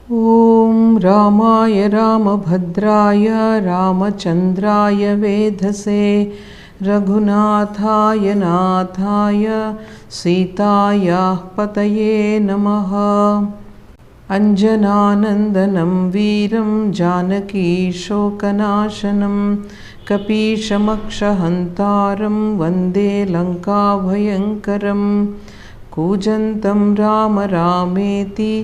ॐ रामाय रामभद्राय रामचन्द्राय वेधसे रघुनाथाय नाथाय सीतायाः पतये नमः। अञ्जनानन्दनं वीरं जानकीशोकनाशनं कपीशमक्षहन्तारं वन्दे लङ्काभयङ्करम्। कूजन्तं राम रामेति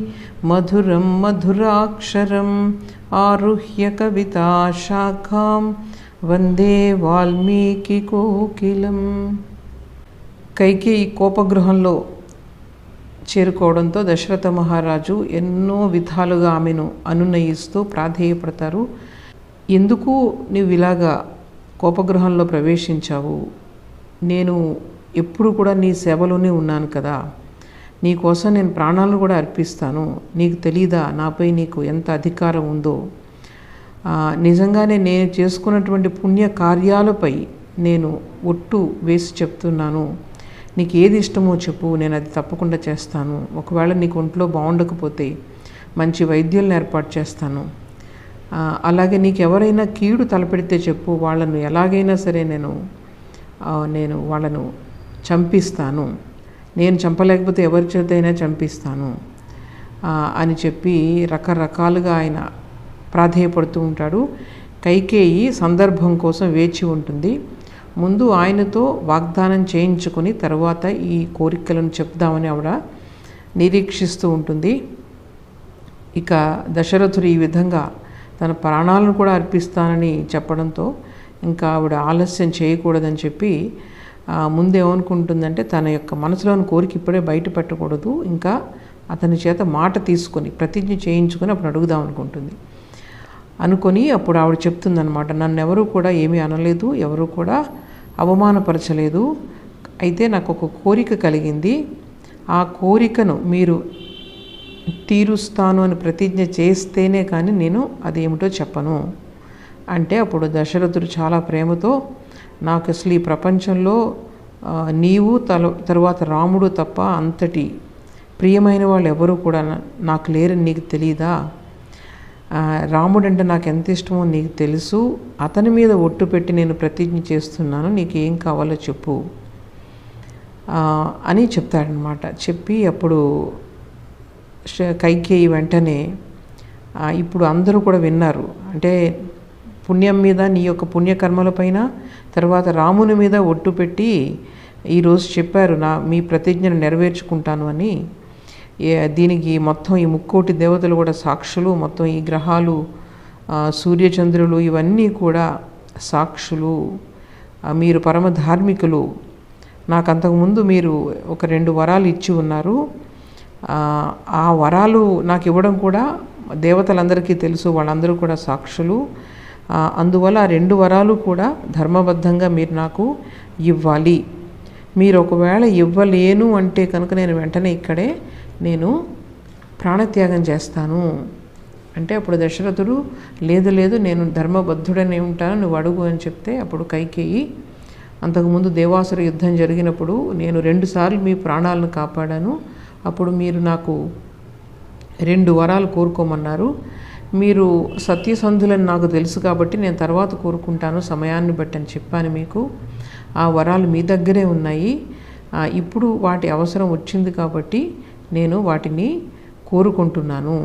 मधुरं मधुराक्षरम् आरुह्य कविताशाखां वन्दे వాల్మీకికోకిలం. కైకేయి కోపగృహంలో చేరుకోవడంతో దశరథ మహారాజు ఎన్నో విధాలుగా ఆమెను అనునయిస్తూ ప్రాధేయపడతారు. ఎందుకు నీవు ఇలాగా కోపగృహంలో ప్రవేశించావు? నేను ఎప్పుడు కూడా నీ సేవలోనే ఉన్నాను కదా, నీ కోసం నేను ప్రాణాలను కూడా అర్పిస్తాను. నీకు తెలీదా నాపై నీకు ఎంత అధికారం ఉందో? నిజంగానే నేను చేసుకున్నటువంటి పుణ్య కార్యాలపై నేను ఒట్టు వేసి చెప్తున్నాను. నీకు ఏది ఇష్టమో చెప్పు, నేను అది తప్పకుండా చేస్తాను. ఒకవేళ నీకు ఒంట్లో బాగుండకపోతే మంచి వైద్యులను ఏర్పాటు చేస్తాను. అలాగే నీకు ఎవరైనా కీడు తలపెడితే చెప్పు, వాళ్ళను ఎలాగైనా సరే నేను వాళ్ళను చంపిస్తాను. నేను చంపలేకపోతే ఎవరి చేతైనా చంపిస్తాను అని చెప్పి రకరకాలుగా ఆయన ప్రాధేయపడుతూ ఉంటాడు. కైకేయి సందర్భం కోసం వేచి ఉంటుంది. ముందు ఆయనతో వాగ్దానం చేయించుకొని తర్వాత ఈ కోరికలను చెప్దామని ఆవిడ నిరీక్షిస్తూ ఉంటుంది. ఇక దశరథుడు ఈ విధంగా తన ప్రాణాలను కూడా అర్పిస్తానని చెప్పడంతో ఇంకా ఆవిడ ఆలస్యం చేయకూడదని చెప్పి ముందేమనుకుంటుందంటే తన యొక్క మనసులోని కోరిక ఇప్పుడే బయట పెట్టకూడదు, ఇంకా అతని చేత మాట తీసుకొని ప్రతిజ్ఞ చేయించుకొని అప్పుడు అడుగుదాం అనుకొని అప్పుడు ఆవిడ చెప్తుందనమాట, నన్ను ఎవరూ కూడా ఏమీ అనలేదు, ఎవరూ కూడా అవమానపరచలేదు. అయితే నాకు ఒక కోరిక కలిగింది. ఆ కోరికను మీరు తీరుస్తాను అని ప్రతిజ్ఞ చేస్తేనే కానీ నేను అదేమిటో చెప్పను అంటే అప్పుడు దశరథుడు చాలా ప్రేమతో, నాకు అసలు ఈ ప్రపంచంలో నీవు తరువాత రాముడు తప్ప అంతటి ప్రియమైన వాళ్ళు ఎవరు కూడా నాకు లేరని నీకు తెలీదా? రాముడు అంటే నాకు ఎంత ఇష్టమో నీకు తెలుసు. అతని మీద ఒట్టు పెట్టి నేను ప్రతిజ్ఞ చేస్తున్నాను, నీకు ఏం కావాలో చెప్పు అని చెప్తాడనమాట. చెప్పి అప్పుడు కైకేయి వెంటనే ఇప్పుడు అందరూ కూడా విన్నారు, అంటే పుణ్యం మీద నీ యొక్క పుణ్యకర్మలపైన తర్వాత రాముని మీద ఒట్టు పెట్టి ఈరోజు చెప్పారు మీ ప్రతిజ్ఞను నెరవేర్చుకుంటాను అని. దీనికి మొత్తం ఈ 3,000,000 దేవతలు కూడా సాక్షులు, మొత్తం ఈ గ్రహాలు సూర్యచంద్రులు ఇవన్నీ కూడా సాక్షులు. మీరు పరమ ధార్మికులు. నాకు అంతకుముందు మీరు ఒక 2 వరాలు ఇచ్చి ఉన్నారు. ఆ వరాలు నాకు ఇవ్వడం కూడా దేవతలందరికీ తెలుసు, వాళ్ళందరూ కూడా సాక్షులు. అందువల్ల ఆ 2 వరాలు కూడా ధర్మబద్ధంగా మీరు నాకు ఇవ్వాలి. మీరు ఒకవేళ ఇవ్వలేను అంటే కనుక నేను వెంటనే ఇక్కడే నేను ప్రాణత్యాగం చేస్తాను అంటే అప్పుడు దశరథుడు లేదు నేను ధర్మబద్ధుడనే ఉంటాను, నువ్వు అడుగు అని చెప్తే అప్పుడు కైకేయి, అంతకుముందు దేవాసుర యుద్ధం జరిగినప్పుడు నేను 2 సార్లు మీ ప్రాణాలను కాపాడాను, అప్పుడు మీరు నాకు 2 వరాలు కోరుకోమన్నారు. మీరు సత్యసంధులని నాకు తెలుసు కాబట్టి నేను తర్వాత కోరుకుంటాను సమయాన్ని బట్టి అని చెప్పాను మీకు. ఆ వరాలు మీ దగ్గరే ఉన్నాయి. ఇప్పుడు వాటి అవసరం వచ్చింది కాబట్టి నేను వాటిని కోరుకుంటున్నాను.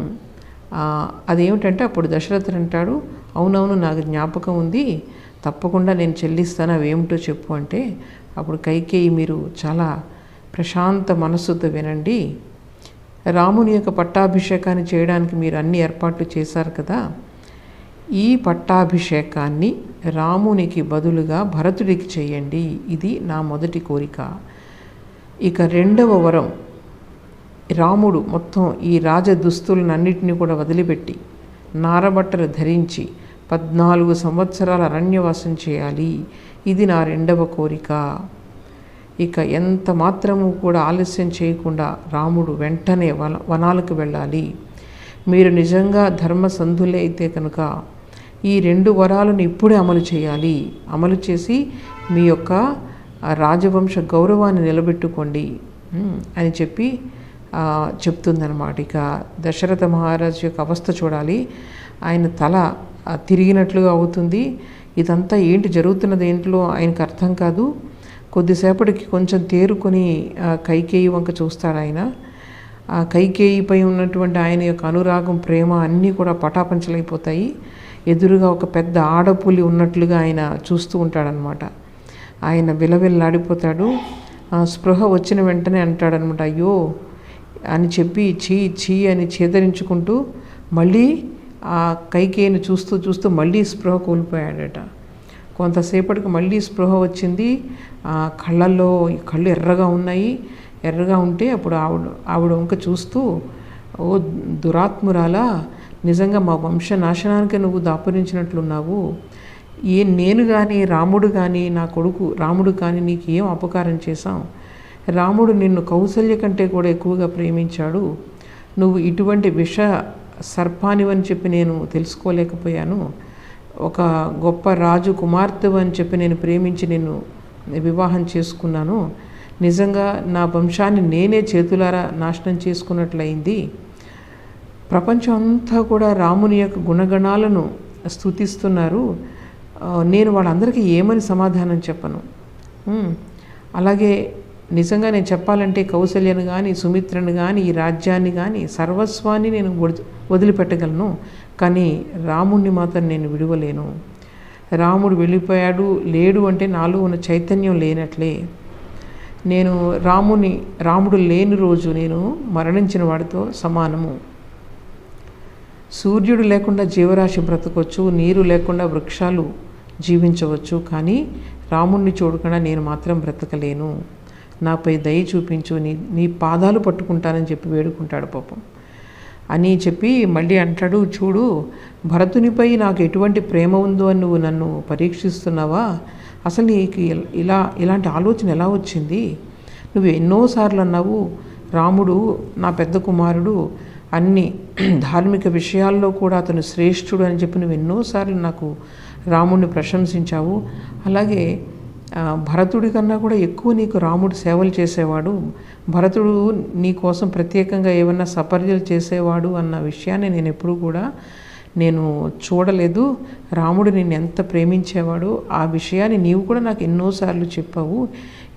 అదేమిటంటే అప్పుడు దశరథుడు అంటాడు, అవునవును నాకు జ్ఞాపకం ఉంది, తప్పకుండా నేను చెల్లిస్తాను, అవేమిటో చెప్పు అంటే అప్పుడు కైకేయి, మీరు చాలా ప్రశాంత మనస్సుతో వినండి. రాముని యొక్క పట్టాభిషేకాన్ని చేయడానికి మీరు అన్ని ఏర్పాట్లు చేశారు కదా, ఈ పట్టాభిషేకాన్ని రామునికి బదులుగా భరతుడికి చేయండి. ఇది నా మొదటి కోరిక. ఇక 2వ వరం, రాముడు మొత్తం ఈ రాజ దుస్తులన్నింటినీ కూడా వదిలిపెట్టి నారబట్టలు ధరించి 14 సంవత్సరాల అరణ్యవాసం చేయాలి. ఇది నా 2వ కోరిక. ఇక ఎంత మాత్రము కూడా ఆలస్యం చేయకుండా రాముడు వెంటనే వనాలకు వెళ్ళాలి. మీరు నిజంగా ధర్మసంధులే అయితే కనుక ఈ 2 వరాలను ఇప్పుడే అమలు చేయాలి. అమలు చేసి మీ యొక్క రాజవంశ గౌరవాన్ని నిలబెట్టుకోండి అని చెప్పి చెప్తుందన్నమాట. ఇక దశరథ మహారాజు యొక్క అవస్థ చూడాలి. ఆయన తల తిరిగినట్లుగా అవుతుంది. ఇదంతా ఏంటి జరుగుతున్నది ఏంటిలో ఆయనకు అర్థం కాదు. కొద్దిసేపటికి కొంచెం తేరుకొని కైకేయి వంక చూస్తాడు ఆయన. ఆ కైకేయిపై ఉన్నటువంటి ఆయన యొక్క అనురాగం, ప్రేమ అన్నీ కూడా పటాపంచలైపోతాయి. ఎదురుగా ఒక పెద్ద ఆడపులి ఉన్నట్లుగా ఆయన చూస్తూ ఉంటాడనమాట. ఆయన విలవిల్లాడిపోతాడు. స్పృహ వచ్చిన వెంటనే అంటాడనమాట, అయ్యో అని చెప్పి చీ చీ అని చేదరించుకుంటూ మళ్ళీ ఆ కైకేయిని చూస్తూ చూస్తూ మళ్ళీ స్పృహ కోల్పోయాడట. కొంతసేపటికి మళ్ళీ స్పృహ వచ్చింది. కళ్ళల్లో కళ్ళు ఎర్రగా ఉన్నాయి. ఎర్రగా ఉంటే అప్పుడు ఆవిడ వంక చూస్తూ, ఓ దురాత్మురాలా, నిజంగా మా వంశ నాశనానికి నువ్వు దాపురించినట్లున్నావు. నేను కానీ రాముడు కానీ నా కొడుకు రాముడు కానీ నీకు ఏం అపకారం చేశాం? రాముడు నిన్ను కౌసల్య కంటే కూడా ఎక్కువగా ప్రేమించాడు. నువ్వు ఇటువంటి విష సర్పానివని చెప్పి నేను తెలుసుకోలేకపోయాను. ఒక గొప్ప రాజు కుమార్తెవు అని చెప్పి నేను ప్రేమించి నిన్ను వివాహం చేసుకున్నాను. నిజంగా నా వంశాన్ని నేనే చేతులారా నాశనం చేసుకున్నట్లయింది. ప్రపంచం అంతా కూడా రాముని యొక్క గుణగణాలను స్తుతిస్తున్నారు. నేను వాళ్ళందరికీ ఏమని సమాధానం చెప్పను? అలాగే నిజంగా నేను చెప్పాలంటే కౌసల్యను కానీ, సుమిత్రను కానీ, ఈ రాజ్యాన్ని కానీ, సర్వస్వాన్ని నేను వదిలిపెట్టగలను. కానీ రాముణ్ణి మాత్రం నేను విడవలేను. రాముడు వెళ్ళిపోయాడు లేడు అంటే నాలో ఉన్న చైతన్యం లేనట్లే. నేను రాముడు లేని రోజు నేను మరణించిన వాడితో సమానము. సూర్యుడు లేకుండా జీవరాశి బ్రతకొచ్చు, నీరు లేకుండా వృక్షాలు జీవించవచ్చు, కానీ రాముణ్ణి చూడకుండా నేను మాత్రం బ్రతకలేను. నాపై దయ చూపించు, నీ పాదాలు పట్టుకుంటానని చెప్పి వేడుకుంటాడు పాపం. అని చెప్పి మళ్ళీ అంటాడు, చూడు భరతునిపై నాకు ఎటువంటి ప్రేమ ఉందో అని నువ్వు నన్ను పరీక్షిస్తున్నావా? అసలు నీకు ఇలాంటి ఆలోచన ఎలా వచ్చింది? నువ్వు ఎన్నోసార్లు అన్నావు రాముడు నా పెద్ద కుమారుడు, అన్ని ధార్మిక విషయాల్లో కూడా అతను శ్రేష్ఠుడు అని చెప్పి నువ్వు ఎన్నోసార్లు నాకు రాముడిని ప్రశంసించావు. అలాగే భరతుడి కన్నా కూడా ఎక్కువ నీకు రాముడు సేవలు చేసేవాడు. భరతుడు నీ కోసం ప్రత్యేకంగా ఏమన్నా సపర్యలు చేసేవాడు అన్న విషయాన్ని నేను ఎప్పుడూ కూడా చూడలేదు. రాముడు నిన్ను ఎంత ప్రేమించేవాడు ఆ విషయాన్ని నీవు కూడా నాకు ఎన్నోసార్లు చెప్పావు.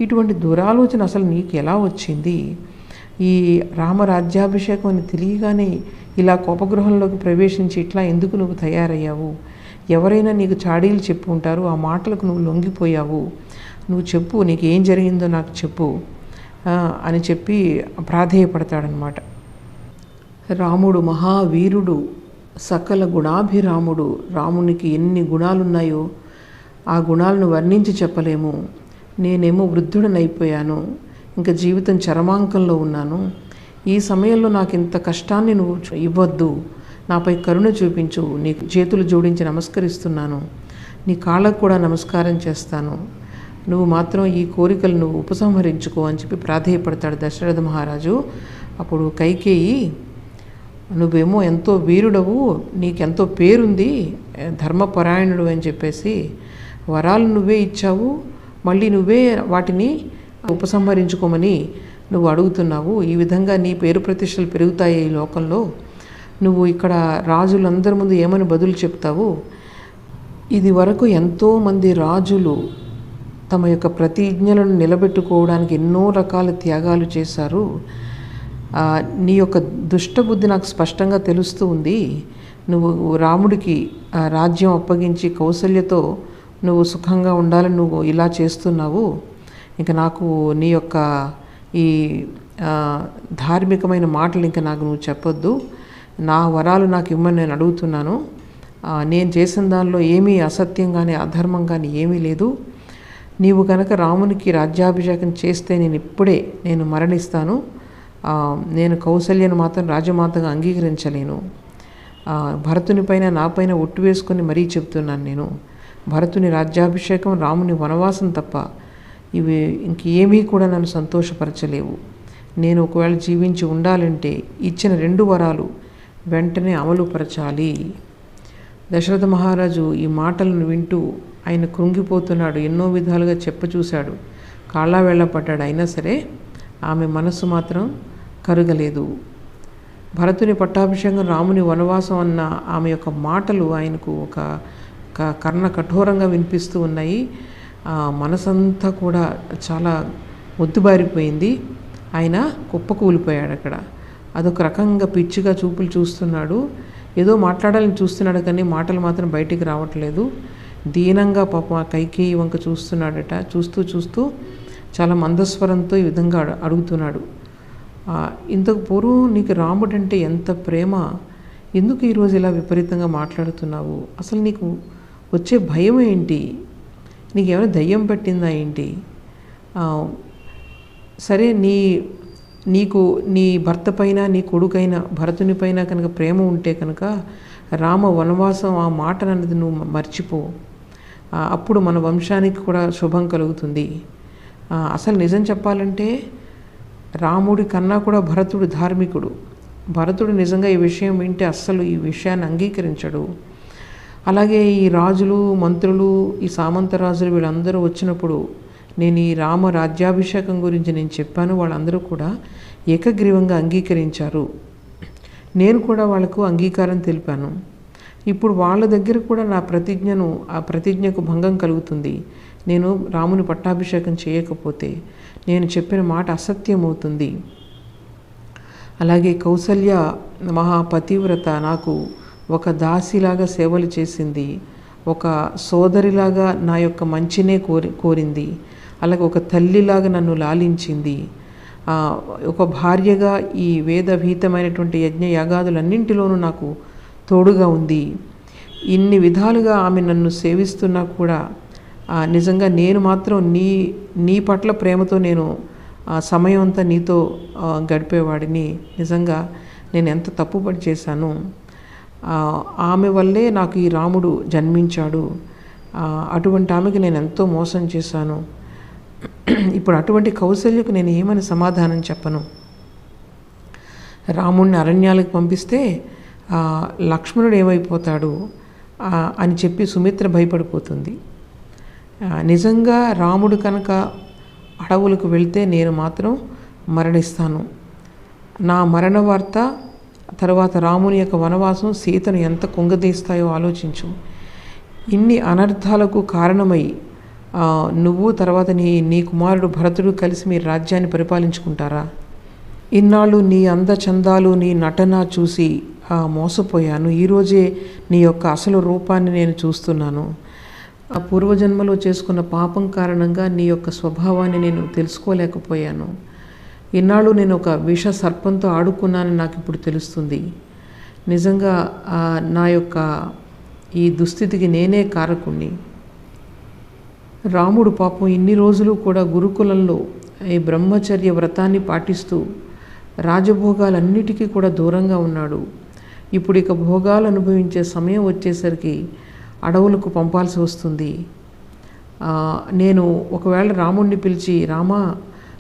ఇటువంటి దురాలోచన అసలు నీకు ఎలా వచ్చింది? ఈ రామరాజ్యాభిషేకం అని తెలియగానే ఇలా కోపగృహంలోకి ప్రవేశించి ఇట్లా ఎందుకు నువ్వు తయారయ్యావు? ఎవరైనా నీకు చాడీలు చెప్పు ఉంటారు, ఆ మాటలకు నువ్వు లొంగిపోయావు. నువ్వు చెప్పు, నీకు ఏం జరిగిందో నాకు చెప్పు అని చెప్పి ప్రాధేయపడతాడనమాట. రాముడు మహావీరుడు, సకల గుణాభిరాముడు. రామునికి ఎన్ని గుణాలున్నాయో ఆ గుణాలను వర్ణించి చెప్పలేము. నేనేమో వృద్ధుడనైపోయాను, ఇంకా జీవితం చరమాంకంలో ఉన్నాను. ఈ సమయంలో నాకు ఇంత కష్టాన్ని నువ్వు ఇవ్వద్దు, నాపై కరుణ చూపించు. నీ చేతులు జోడించి నమస్కరిస్తున్నాను, నీ కాళ్ళకు కూడా నమస్కారం చేస్తాను. నువ్వు మాత్రం ఈ కోరికలు నువ్వు ఉపసంహరించుకో అని చెప్పి ప్రాధేయపడతాడు దశరథ మహారాజు. అప్పుడు కైకేయి, నువ్వేమో ఎంతో వీరుడవు, నీకెంతో పేరుంది, ధర్మపరాయణుడు అని చెప్పేసి వరాలు నువ్వే ఇచ్చావు, మళ్ళీ నువ్వే వాటిని ఉపసంహరించుకోమని నువ్వు అడుగుతున్నావు. ఈ విధంగా నీ పేరు ప్రతిష్టలు పెరుగుతాయి ఈ లోకంలో. నువ్వు ఇక్కడ రాజులందరి ముందు ఏమని బదులు చెప్తావు? ఇది వరకు ఎంతోమంది రాజులు తమ యొక్క ప్రతిజ్ఞలను నిలబెట్టుకోవడానికి ఎన్నో రకాల త్యాగాలు చేశారు. నీ యొక్క దుష్టబుద్ధి నాకు స్పష్టంగా తెలుస్తూ ఉంది. నువ్వు రాముడికి రాజ్యం అప్పగించి కౌసల్యతో నువ్వు సుఖంగా ఉండాలని నువ్వు ఇలా చేస్తున్నావు. ఇంకా నాకు నీ యొక్క ఈ ధార్మికమైన మాటలు ఇంకా నాకు నువ్వు చెప్పొద్దు. నా వరాలు నాకు ఇమ్మని నేను అడుగుతున్నాను. నేను చేసిన దానిలో ఏమీ అసత్యం కానీ అధర్మం కానీ ఏమీ లేదు. నీవు కనుక రామునికి రాజ్యాభిషేకం చేస్తే నేను మరణిస్తాను. నేను కౌసల్యను మాత్రం రాజమాతగా అంగీకరించలేను. భరతుని పైన నాపైన ఒట్టు వేసుకొని మరీ చెప్తున్నాను. నేను భరతుని రాజ్యాభిషేకం, రాముని వనవాసం తప్ప ఇవి ఇంకేమీ కూడా నన్ను సంతోషపరచలేవు. నేను ఒకవేళ జీవించి ఉండాలంటే ఇచ్చిన 2 వరాలు వెంటనే అమలుపరచాలి. దశరథ మహారాజు ఈ మాటలను వింటూ ఆయన కృంగిపోతున్నాడు. ఎన్నో విధాలుగా చెప్పచూశాడు, కాళ్ళ వేళ్ళ పడ్డాడు. అయినా సరే ఆమె మనస్సు మాత్రం కరగలేదు. భరతుని పట్టాభిషేకం, రాముని వనవాసం అన్న ఆమె యొక్క మాటలు ఆయనకు ఒక కర్ణ కఠోరంగా వినిపిస్తూ ఉన్నాయి. మనసంతా కూడా చాలా మొద్దుబారిపోయింది. ఆయన కుప్పకూలిపోయాడు అక్కడ. అదొక రకంగా పిచ్చిగా చూపులు చూస్తున్నాడు. ఏదో మాట్లాడాలని చూస్తున్నాడు కానీ మాటలు మాత్రం బయటికి రావట్లేదు. దీనంగా పాపం కైకేయి వంక చూస్తున్నాడట. చూస్తూ చూస్తూ చాలా మందస్వరంతో ఈ విధంగా అడుగుతున్నాడు, ఇంతకు పూర్వం నీకు రాముడంటే ఎంత ప్రేమ, ఎందుకు ఈరోజు ఇలా విపరీతంగా మాట్లాడుతున్నావు? అసలు నీకు వచ్చే భయం ఏంటి? నీకేమైనా దయ్యం పట్టిందా ఏంటి? సరే, నీకు నీ భర్త పైన, నీ కొడుకైన భరతుని పైన కనుక ప్రేమ ఉంటే కనుక రామ వనవాసం ఆ మాట అన్నది నువ్వు మర్చిపో. అప్పుడు మన వంశానికి కూడా శుభం కలుగుతుంది. అసలు నిజం చెప్పాలంటే రాముడి కన్నా కూడా భరతుడు ధార్మికుడు. భరతుడు నిజంగా ఈ విషయం వింటే అస్సలు ఈ విషయాన్ని అంగీకరించడు. అలాగే ఈ రాజులు, మంత్రులు, ఈ సామంత రాజులు వీళ్ళందరూ వచ్చినప్పుడు నేను ఈ రామ రాజ్యాభిషేకం గురించి నేను చెప్పాను. వాళ్ళందరూ కూడా ఏకగ్రీవంగా అంగీకరించారు. నేను కూడా వాళ్ళకు అంగీకారం తెలిపాను. ఇప్పుడు వాళ్ళ దగ్గర కూడా నా ప్రతిజ్ఞకు భంగం కలుగుతుంది. నేను రాముని పట్టాభిషేకం చేయకపోతే నేను చెప్పిన మాట అసత్యం అవుతుంది. అలాగే కౌసల్య మహాపతివ్రత నాకు ఒక దాసిలాగా సేవలు చేసింది, ఒక సోదరిలాగా నా యొక్క మంచినే కోరింది, అలాగే ఒక తల్లిలాగా నన్ను లాలించింది, ఒక భార్యగా ఈ వేదభీతమైనటువంటి యజ్ఞ యాగాదులన్నింటిలోనూ నాకు తోడుగా ఉంది. ఇన్ని విధాలుగా ఆమె నన్ను సేవిస్తున్నా కూడా నిజంగా నేను మాత్రం నీ పట్ల ప్రేమతో నేను సమయం అంతా నీతో గడిపేవాడిని. నిజంగా నేను ఎంత తప్పుపడి చేశాను. ఆమె వల్లే నాకు ఈ రాముడు జన్మించాడు. అటువంటి ఆమెకి నేను ఎంతో మోసం చేశాను. ఇప్పుడు అటువంటి కౌసల్యకు నేను ఏమని సమాధానం చెప్పను? రాముడిని అరణ్యాలకు పంపిస్తే లక్ష్మణుడు ఏమైపోతాడు అని చెప్పి సుమిత్ర భయపడిపోతుంది. నిజంగా రాముడు కనుక అడవులకు వెళ్తే నేను మాత్రం మరణిస్తాను. నా మరణ వార్త తర్వాత రాముని యొక్క వనవాసం సీతను ఎంత కుంగదీస్తాయో ఆలోచించు. ఇన్ని అనర్థాలకు కారణమై నువ్వు తర్వాత నీ కుమారుడు భరతుడు కలిసి మీ రాజ్యాన్ని పరిపాలించుకుంటారా? ఇన్నాళ్ళు నీ అందచందాలు, నీ నటన చూసి మోసపోయాను. ఈరోజే నీ యొక్క అసలు రూపాన్ని నేను చూస్తున్నాను. ఆ పూర్వజన్మలో చేసుకున్న పాపం కారణంగా నీ యొక్క స్వభావాన్ని నేను తెలుసుకోలేకపోయాను. ఇన్నాళ్ళు నేను ఒక విష సర్పంతో ఆడుకున్నానని నాకు ఇప్పుడు తెలుస్తుంది. నిజంగా నా యొక్క ఈ దుస్థితికి నేనే కారకుణ్ణి. రాముడు పాపం ఇన్ని రోజులు కూడా గురుకులంలో ఈ బ్రహ్మచర్య వ్రతాన్ని పాటిస్తూ రాజభోగాలన్నిటికీ కూడా దూరంగా ఉన్నాడు. ఇప్పుడు ఇక భోగాలు అనుభవించే సమయం వచ్చేసరికి అడవులకు పంపాల్సి వస్తుంది. నేను ఒకవేళ రాముడిని పిలిచి రామా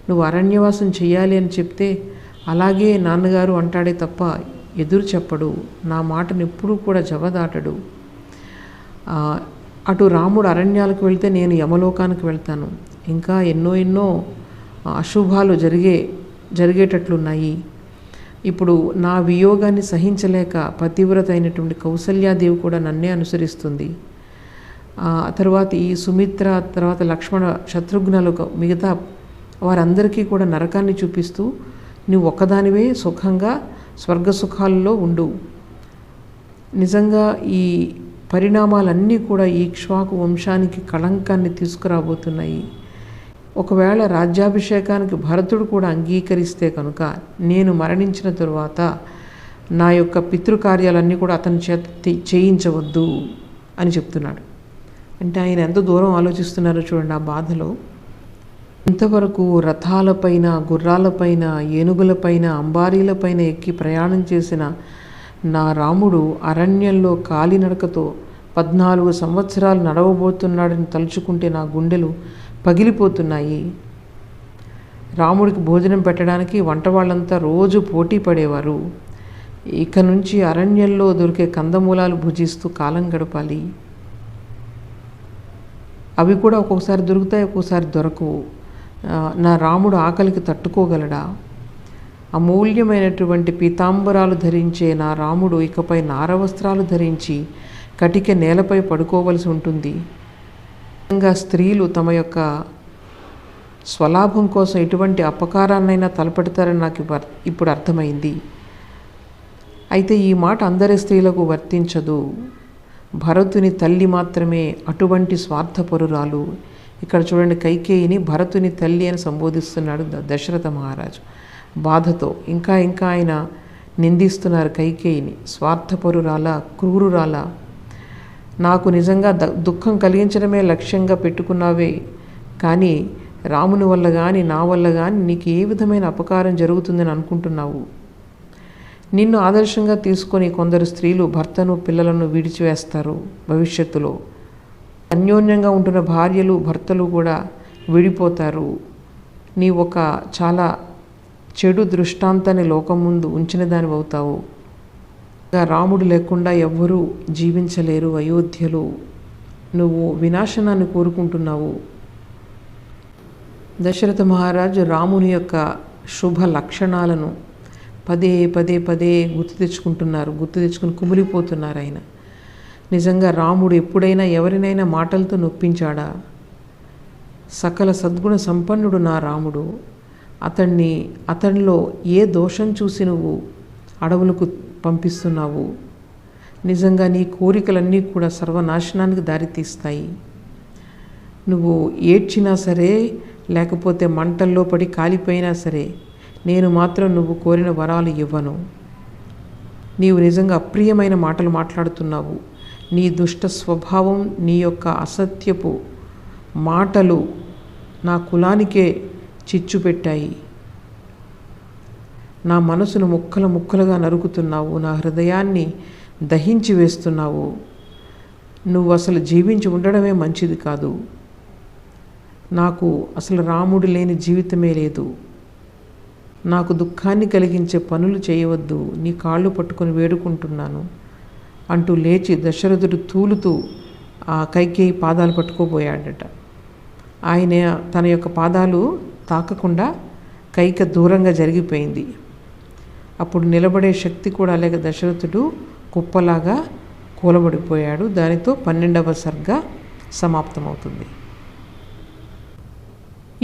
నువ్వు అరణ్యవాసం చేయాలి అని చెప్తే అలాగే నాన్నగారు అంటాడే తప్ప ఎదురు చెప్పడు. నా మాటను ఎప్పుడూ కూడా జవదాటడు. అటు రాముడు అరణ్యాలకు వెళ్తే నేను యమలోకానికి వెళ్తాను. ఇంకా ఎన్నో అశుభాలు జరిగేటట్లున్నాయి. ఇప్పుడు నా వియోగాన్ని సహించలేక పతివ్రత అయినటువంటి కౌసల్యాదేవి కూడా నన్నే అనుసరిస్తుంది. తర్వాత ఈ సుమిత్ర, తర్వాత లక్ష్మణ, శత్రుఘ్నులు, మిగతా వారందరికీ కూడా నరకాన్ని చూపిస్తూ నువ్వు ఒక్కదానివే సుఖంగా స్వర్గ సుఖాల్లో ఉండు. నిజంగా ఈ పరిణామాలన్నీ కూడా ఈ ఇక్ష్వాకు వంశానికి కళంకాన్ని తీసుకురాబోతున్నాయి. ఒకవేళ రాజ్యాభిషేకానికి భరతుడు కూడా అంగీకరిస్తే కనుక నేను మరణించిన తరువాత నా యొక్క పితృకార్యాలన్నీ కూడా అతని చేత చేయించవద్దు అని చెప్తున్నాడు. అంటే ఆయన ఎంత దూరం ఆలోచిస్తున్నారో చూడండి ఆ బాధలో. ఇంతవరకు రథాలపైన, గుర్రాలపైన, ఏనుగులపైన, అంబారీలపైన ఎక్కి ప్రయాణం చేసిన నా రాముడు అరణ్యంలో కాలినడకతో 14 సంవత్సరాలు నడవబోతున్నాడని తలుచుకుంటే నా గుండెలు పగిలిపోతున్నాయి. రాముడికి భోజనం పెట్టడానికి వంట వాళ్ళంతా రోజు పోటీ పడేవారు. ఇక నుంచి అరణ్యంలో దొరికే కందమూలాలు భుజిస్తూ కాలం గడపాలి. అవి కూడా ఒక్కొక్కసారి దొరుకుతాయి, ఒక్కొక్కసారి దొరకవు. నా రాముడు ఆకలికి తట్టుకోగలడా? అమూల్యమైనటువంటి పీతాంబరాలు ధరించే నా రాముడు ఇకపై నారవస్త్రాలు ధరించి కటిక నేలపై పడుకోవలసి ఉంటుంది. ఇంకా స్త్రీలు తమ యొక్క స్వలాభం కోసం ఎటువంటి అపకారాన్నైనా తలపెడతారని నాకు ఇప్పుడు అర్థమైంది. అయితే ఈ మాట అందరి స్త్రీలకు వర్తించదు. భరతుని తల్లి మాత్రమే అటువంటి స్వార్థపరురాలు. ఇక్కడ చూడండి, కైకేయిని భరతుని తల్లి అని సంబోధిస్తున్నాడు దశరథ మహారాజు బాధతో. ఇంకా ఆయన నిందిస్తున్నారు కైకేయిని, స్వార్థపరురాల, క్రూరురాల, నాకు నిజంగా దుఃఖం కలిగించడమే లక్ష్యంగా పెట్టుకున్నావే, కానీ రాముని వల్ల కానీ నా వల్ల కానీ నీకు ఏ విధమైన అపకారం జరుగుతుందని అనుకుంటున్నావు? నిన్ను ఆదర్శంగా తీసుకొని కొందరు స్త్రీలు భర్తను పిల్లలను విడిచివేస్తారు. భవిష్యత్తులో అన్యోన్యంగా ఉంటున్న భార్యలు భర్తలు కూడా విడిపోతారు. నీ ఒక చాలా చెడు దృష్టాంతాన్ని లోకం ముందు ఉంచిన దానివి అవుతావు. రాముడు లేకుండా ఎవ్వరూ జీవించలేరు అయోధ్యలో. నువ్వు వినాశనాన్ని కోరుకుంటున్నావు. దశరథ మహారాజు రాముని యొక్క శుభ లక్షణాలను పదే గుర్తు తెచ్చుకుని కుమిలిపోతున్నారు ఆయన. నిజంగా రాముడు ఎప్పుడైనా ఎవరినైనా మాటలతో నొప్పించాడా? సకల సద్గుణ సంపన్నుడు నా రాముడు. అతనిలో ఏ దోషం చూసి నువ్వు అడవులకు పంపిస్తున్నావు? నిజంగా నీ కోరికలన్నీ కూడా సర్వనాశనానికి దారితీస్తాయి. నువ్వు ఏడ్చినా సరే, లేకపోతే మంటల్లో పడి కాలిపోయినా సరే, నేను మాత్రం నువ్వు కోరిన వరాలు ఇవ్వను. నీవు నిజంగా అప్రియమైన మాటలు మాట్లాడుతున్నావు. నీ దుష్ట స్వభావం, నీ యొక్క అసత్యపు మాటలు నా కులానికే చిచ్చు పెట్టాయి. నా మనసును ముక్కలుగా నరుకుతున్నావు. నా హృదయాన్ని దహించి వేస్తున్నావు. నువ్వు అసలు జీవించి ఉండడమే మంచిది కాదు. నాకు అసలు రాముడు లేని జీవితమే లేదు. నాకు దుఃఖాన్ని కలిగించే పనులు చేయవద్దు. నీ కాళ్ళు పట్టుకొని వేడుకుంటున్నాను అంటూ లేచి దశరథుడు తూలుతూ ఆ కైకేయి పాదాలు పట్టుకోబోయాడట. ఆయన తన యొక్క పాదాలు తాకకుండా కైక దూరంగా జరిగిపోయింది. అప్పుడు నిలబడే శక్తి కూడా లేక దశరథుడు కుప్పలాగా కూలబడిపోయాడు. దానితో 12వ సర్గ సమాప్తమవుతుంది.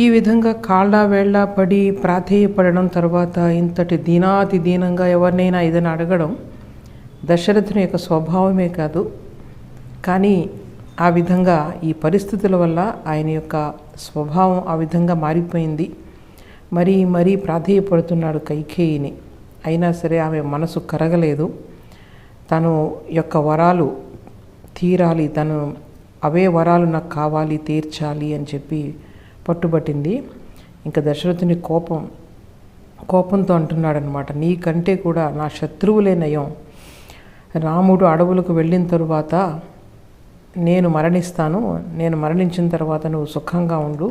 ఈ విధంగా కాళ్ళ వేళ్ళ పడి ప్రాధేయపడడం, తర్వాత ఇంతటి దీనాతి దీనంగా ఎవరినైనా ఏదైనా అడగడం దశరథుని యొక్క స్వభావమే కాదు. కానీ ఆ విధంగా ఈ పరిస్థితుల వల్ల ఆయన యొక్క స్వభావం ఆ విధంగా మారిపోయింది. మరీ ప్రాధేయపడుతున్నాడు కైకేయిని. అయినా సరే ఆమె మనసు కరగలేదు. తను యొక్క వరాలు తీరాలి, తను అవే వరాలు నాకు కావాలి, తీర్చాలి అని చెప్పి పట్టుబట్టింది. ఇంకా దశరథుని కోపంతో అంటున్నాడనమాట, నీకంటే కూడా నా శత్రువులే నయం. రాముడు అడవులకు వెళ్ళిన తరువాత నేను మరణిస్తాను. నేను మరణించిన తర్వాత నువ్వు సుఖంగా ఉండు.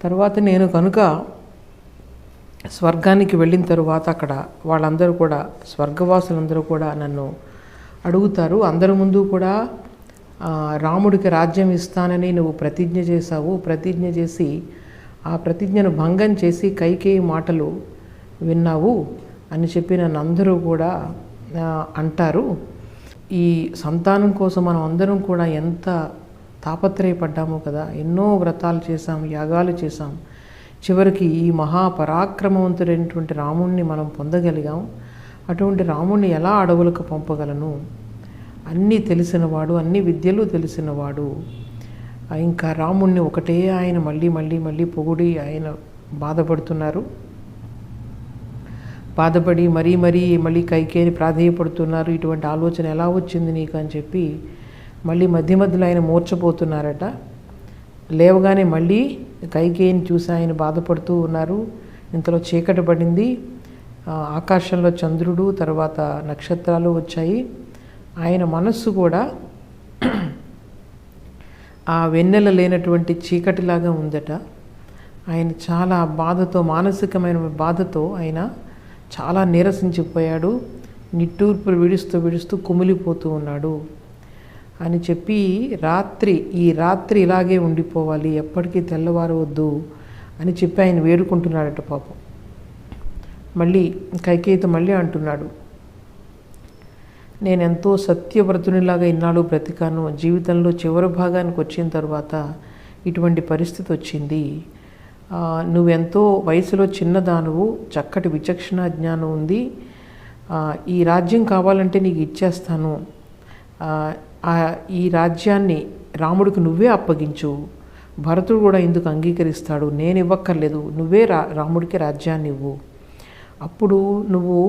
తర్వాత నేను కనుక స్వర్గానికి వెళ్ళిన తరువాత అక్కడ వాళ్ళందరూ కూడా, స్వర్గవాసులందరూ కూడా నన్ను అడుగుతారు. అందరి ముందు కూడా రాముడికి రాజ్యం ఇస్తానని నువ్వు ప్రతిజ్ఞ చేశావు. ప్రతిజ్ఞ చేసి ఆ ప్రతిజ్ఞను భంగం చేసి కైకేయి మాటలు విన్నావు అని చెప్పి నన్ను అందరూ కూడా అంటారు. ఈ సంతానం కోసం మనం అందరం కూడా ఎంత తాపత్రయపడ్డామో కదా. ఎన్నో వ్రతాలు చేశాం, యాగాలు చేశాం. చివరికి ఈ మహాపరాక్రమవంతుడైనటువంటి రాముణ్ణి మనం పొందగలిగాం. అటువంటి రాముణ్ణి ఎలా అడవులకు పంపగలను? అన్నీ తెలిసినవాడు, అన్ని విద్యలు తెలిసినవాడు. ఇంకా రాముణ్ణి ఒకటే ఆయన మళ్ళీ పొగిడి ఆయన బాధపడుతున్నారు. బాధపడి మళ్ళీ కైకేయిని ప్రాధేయపడుతున్నారు. ఇటువంటి ఆలోచన ఎలా వచ్చింది నీకు అని చెప్పి మధ్యలో ఆయన మూర్చపోతున్నారట. లేవగానే మళ్ళీ కైకేయిని చూసి ఆయన బాధపడుతూ ఉన్నారు. ఇంతలో చీకటి పడింది. ఆకాశంలో చంద్రుడు, తర్వాత నక్షత్రాలు వచ్చాయి. ఆయన మనస్సు కూడా ఆ వెన్నెల లేనటువంటి చీకటిలాగా ఉందట. ఆయన చాలా బాధతో, మానసికమైన బాధతో ఆయన చాలా నీరసించిపోయాడు. నిట్టూర్పులు విడుస్తూ కుమిలిపోతూ ఉన్నాడు అని చెప్పి ఈ రాత్రి ఇలాగే ఉండిపోవాలి, ఎప్పటికీ తెల్లవారవద్దు అని చెప్పి ఆయన వేడుకుంటున్నాడట. పాపం మళ్ళీ కైకేయితో మళ్ళీ అంటున్నాడు, నేనెంతో సత్యవ్రతునిలాగా ఇన్నాళ్ళు బ్రతికాను, జీవితంలో చివరి భాగానికి వచ్చిన తర్వాత ఇటువంటి పరిస్థితి వచ్చింది. నువ్వెంతో వయసులో చిన్నదానువు, చక్కటి విచక్షణ జ్ఞానం ఉంది, ఈ రాజ్యం కావాలంటే నీకు ఇచ్చేస్తాను, ఈ రాజ్యాన్ని రాముడికి నువ్వే అప్పగించు, భరతుడు కూడా ఇందుకు అంగీకరిస్తాడు, నేను ఇవ్వక్కర్లేదు, నువ్వే రాముడికి రాజ్యాన్ని ఇవ్వు, అప్పుడు నువ్వు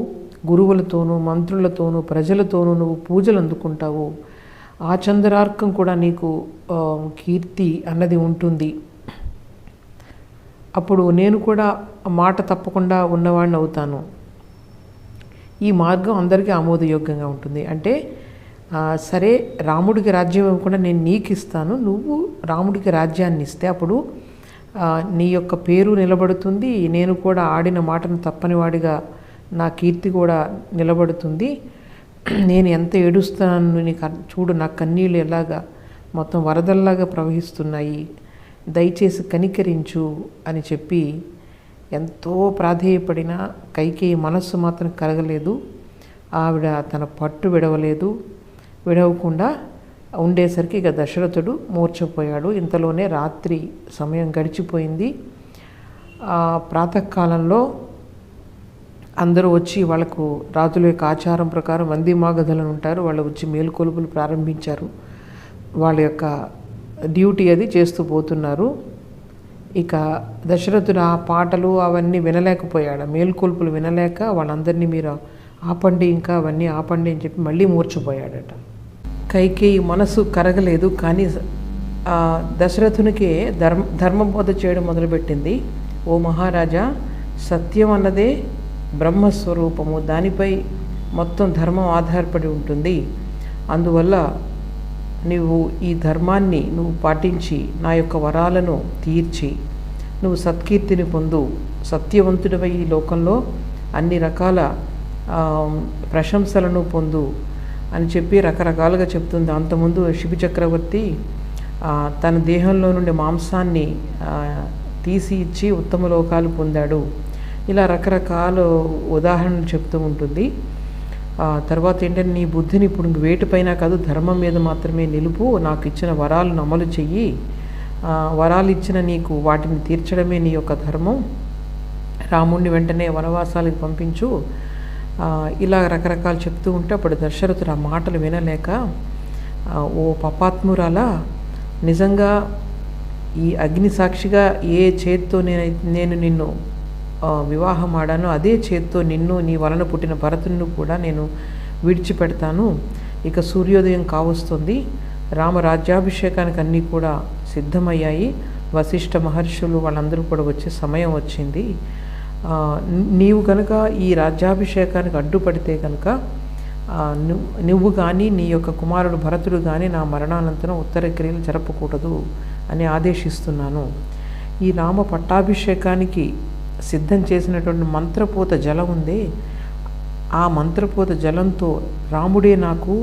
గురువులతోనూ మంత్రులతోనూ ప్రజలతోనూ నువ్వు పూజలు అందుకుంటావు, ఆ చంద్రార్కం కూడా నీకు కీర్తి అన్నది ఉంటుంది, అప్పుడు నేను కూడా మాట తప్పకుండా ఉన్నవాడిని అవుతాను, ఈ మార్గం అందరికీ ఆమోదయోగ్యంగా ఉంటుంది. అంటే సరే, రాముడికి రాజ్యం ఇవ్వకుండా నేను నీకు ఇస్తాను, నువ్వు రాముడికి రాజ్యాన్ని ఇస్తే అప్పుడు నీ యొక్క పేరు నిలబడుతుంది, నేను కూడా ఆడిన మాటను తప్పనివాడిగా నా కీర్తి కూడా నిలబడుతుంది, నేను ఎంత ఏడుస్తున్నాను నీకు చూడు, నా కన్నీళ్ళు ఎలాగా మొత్తం వరదల్లాగా ప్రవహిస్తున్నాయి, దయచేసి కనికరించు అని చెప్పి ఎంతో ప్రాధేయపడిన కైకేయి మనస్సు మాత్రం కరగలేదు. ఆవిడ తన పట్టు విడవకుండా ఉండేసరికి ఇక దశరథుడు మూర్ఛపోయాడు. ఇంతలోనే రాత్రి సమయం గడిచిపోయింది. ప్రాతకాలంలో అందరూ వచ్చి వాళ్ళకు రాజుల యొక్క ఆచారం ప్రకారం వందిమాగధులను ఉంటారు, వాళ్ళు వచ్చి మేలుకొలుపులు ప్రారంభించారు, వాళ్ళ యొక్క డ్యూటీ అది చేస్తూ పోతున్నారు. ఇక దశరథుడు ఆ పాటలు అవన్నీ వినలేకపోయాడు, మేలుకొలుపులు వినలేక వాళ్ళందరినీ మీరు ఆపండి, ఇంకా అవన్నీ ఆపండి అని చెప్పి మళ్ళీ మూర్ఛపోయాడట. కైకేయి మనసు కరగలేదు, కానీ దశరథునికి ధర్మబోధ చేయడం మొదలుపెట్టింది. ఓ మహారాజా, సత్యం అన్నదే బ్రహ్మస్వరూపము, దానిపై మొత్తం ధర్మం ఆధారపడి ఉంటుంది, అందువల్ల నువ్వు ఈ ధర్మాన్ని నువ్వు పాటించి నా యొక్క వరాలను తీర్చి నువ్వు సత్కీర్తిని పొందు, సత్యవంతుడివై ఈ లోకంలో అన్ని రకాల ప్రశంసలను పొందు అని చెప్పి రకరకాలుగా చెప్తుంది. అంతకుముందు శిబి చక్రవర్తి తన దేహంలో నుండి మాంసాన్ని తీసి ఇచ్చి ఉత్తమ లోకాలు పొందాడు, ఇలా రకరకాల ఉదాహరణలు చెప్తూ ఉంటుంది. తర్వాత ఏంటంటే, నీ బుద్ధిని ఇప్పుడు వేటిపైన కాదు ధర్మం మీద మాత్రమే నిలుపు, నాకు ఇచ్చిన వరాలను అమలు చెయ్యి, వరాలు ఇచ్చిన నీకు వాటిని తీర్చడమే నీ యొక్క ధర్మం, రాముణ్ణి వెంటనే వనవాసాలకు పంపించు, ఇలా రకరకాలు చెప్తూ ఉంటే అప్పుడు దశరథుడు ఆ మాటలు వినలేక, ఓ పాపాత్మురాలా, నిజంగా ఈ అగ్ని సాక్షిగా ఏ చేత్తో నేను నిన్ను వివాహం ఆడానో అదే చేత్తో నిన్ను, నీ వలన పుట్టిన భరతుని కూడా నేను విడిచిపెడతాను. ఇక సూర్యోదయం కావస్తుంది, రామరాజ్యాభిషేకానికి అన్నీ కూడా సిద్ధమయ్యాయి, వశిష్ఠ మహర్షులు వాళ్ళందరూ కూడా వచ్చే సమయం వచ్చింది, నీవు కనుక ఈ రాజ్యాభిషేకానికి అడ్డుపడితే కనుక నువ్వు కానీ నీ యొక్క కుమారుడు భరతుడు కానీ నా మరణానంతరం ఉత్తర క్రియలు జరపకూడదు అని ఆదేశిస్తున్నాను. ఈ రామ పట్టాభిషేకానికి సిద్ధం చేసినటువంటి మంత్రపూత జలం ఉందే, ఆ మంత్రపూత జలంతో రాముడే నాకు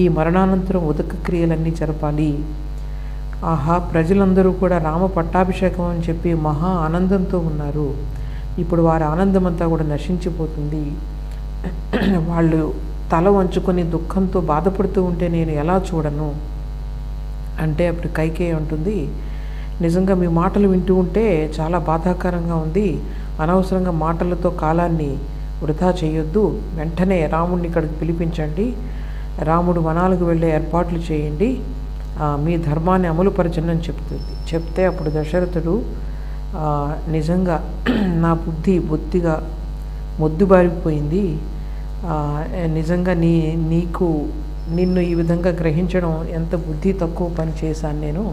ఈ మరణానంతరం ఉదక క్రియలన్నీ జరపాలి. ఆహా, ప్రజలందరూ కూడా రామ పట్టాభిషేకం అని చెప్పి మహా ఆనందంతో ఉన్నారు, ఇప్పుడు వారి ఆనందమంతా కూడా నశించిపోతుంది, వాళ్ళు తల వంచుకొని దుఃఖంతో బాధపడుతూ ఉంటే నేను ఎలా చూడను అంటే, అప్పుడు కైకేయి అంటుంది, నిజంగా మీ మాటలు వింటూ ఉంటే చాలా బాధాకరంగా ఉంది, అనవసరంగా మాటలతో కాలాన్ని వృధా చేయొద్దు, వెంటనే రాముడిని ఇక్కడికి పిలిపించండి, రాముడు వనాలకు వెళ్ళే ఏర్పాట్లు చేయండి, మీ ధర్మాన్ని అమలుపరచండి చెప్తుంది. చెప్తే అప్పుడు దశరథుడు, నిజంగా నా బుద్ధి బొత్తిగా మొద్దుబారిపోయింది, నిజంగా నిన్ను ఈ విధంగా గ్రహించడం ఎంత బుద్ధి తక్కువ పని చేశాను నేను,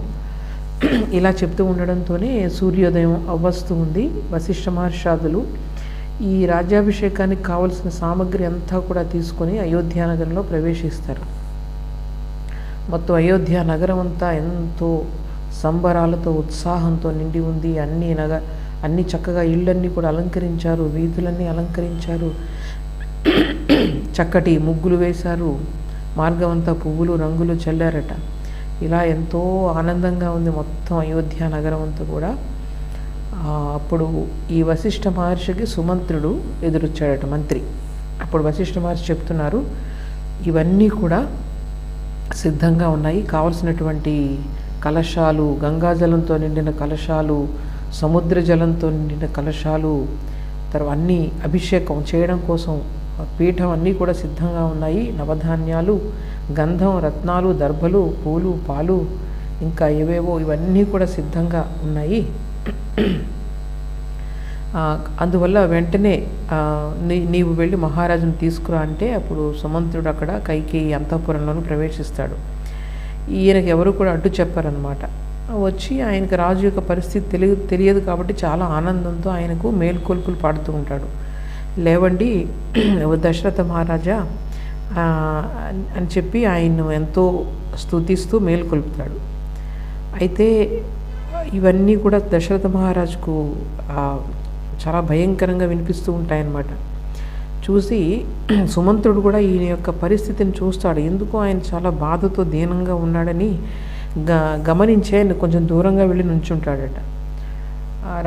ఇలా చెప్తూ ఉండడంతోనే సూర్యోదయం అవ్వస్తూ ఉంది. వశిష్ఠ మహర్షాదులు ఈ రాజ్యాభిషేకానికి కావలసిన సామగ్రి అంతా కూడా తీసుకొని అయోధ్య నగరంలో ప్రవేశిస్తారు. మొత్తం అయోధ్య నగరం అంతా ఎంతో సంబరాలతో ఉత్సాహంతో నిండి ఉంది. అన్ని చక్కగా ఇళ్ళన్నీ కూడా అలంకరించారు, వీధులన్నీ అలంకరించారు, చక్కటి ముగ్గులు వేశారు, మార్గం అంతా పువ్వులు రంగులు చల్లారట. ఇలా ఎంతో ఆనందంగా ఉంది మొత్తం అయోధ్య నగరం అంతా కూడా. అప్పుడు ఈ వశిష్ఠ మహర్షికి సుమంత్రుడు ఎదురొచ్చాడట, మంత్రి. అప్పుడు వశిష్ఠ మహర్షి చెప్తున్నారు, ఇవన్నీ కూడా సిద్ధంగా ఉన్నాయి, కావలసినటువంటి కలశాలు, గంగాజలంతో నిండిన కలశాలు, సముద్ర జలంతో నిండిన కలశాలు, తర్వాత అన్నీ అభిషేకం చేయడం కోసం పీఠం అన్నీ కూడా సిద్ధంగా ఉన్నాయి. నవధాన్యాలు, గంధం, రత్నాలు, దర్భలు, పూలు, పాలు, ఇంకా ఏవేవో ఇవన్నీ కూడా సిద్ధంగా ఉన్నాయి. అందువల్ల వెంటనే నీవు వెళ్ళి మహారాజును తీసుకురా అంటే అప్పుడు సుమంత్రుడు అక్కడ కైకేయి అంతఃపురంలోనూ ప్రవేశిస్తాడు. ఈయనకి ఎవరు కూడా అడ్డు చెప్పారనమాట. వచ్చి ఆయనకు రాజు యొక్క పరిస్థితి తెలియదు కాబట్టి చాలా ఆనందంతో ఆయనకు మేల్కొల్పులు పాడుతూ ఉంటాడు. లేవండి దశరథ మహారాజా అని చెప్పి ఆయన్ను ఎంతో స్తుతిస్తూ మేల్కొల్పుతాడు. అయితే ఇవన్నీ కూడా దశరథ మహారాజుకు చాలా భయంకరంగా వినిపిస్తూ ఉంటాయన్నమాట. చూసి సుమంత్రుడు కూడా ఈయన యొక్క పరిస్థితిని చూస్తాడు. ఎందుకు ఆయన చాలా బాధతో దీనంగా ఉన్నాడని గమనించి ఆయన కొంచెం దూరంగా వెళ్ళి నుంచుంటాడట.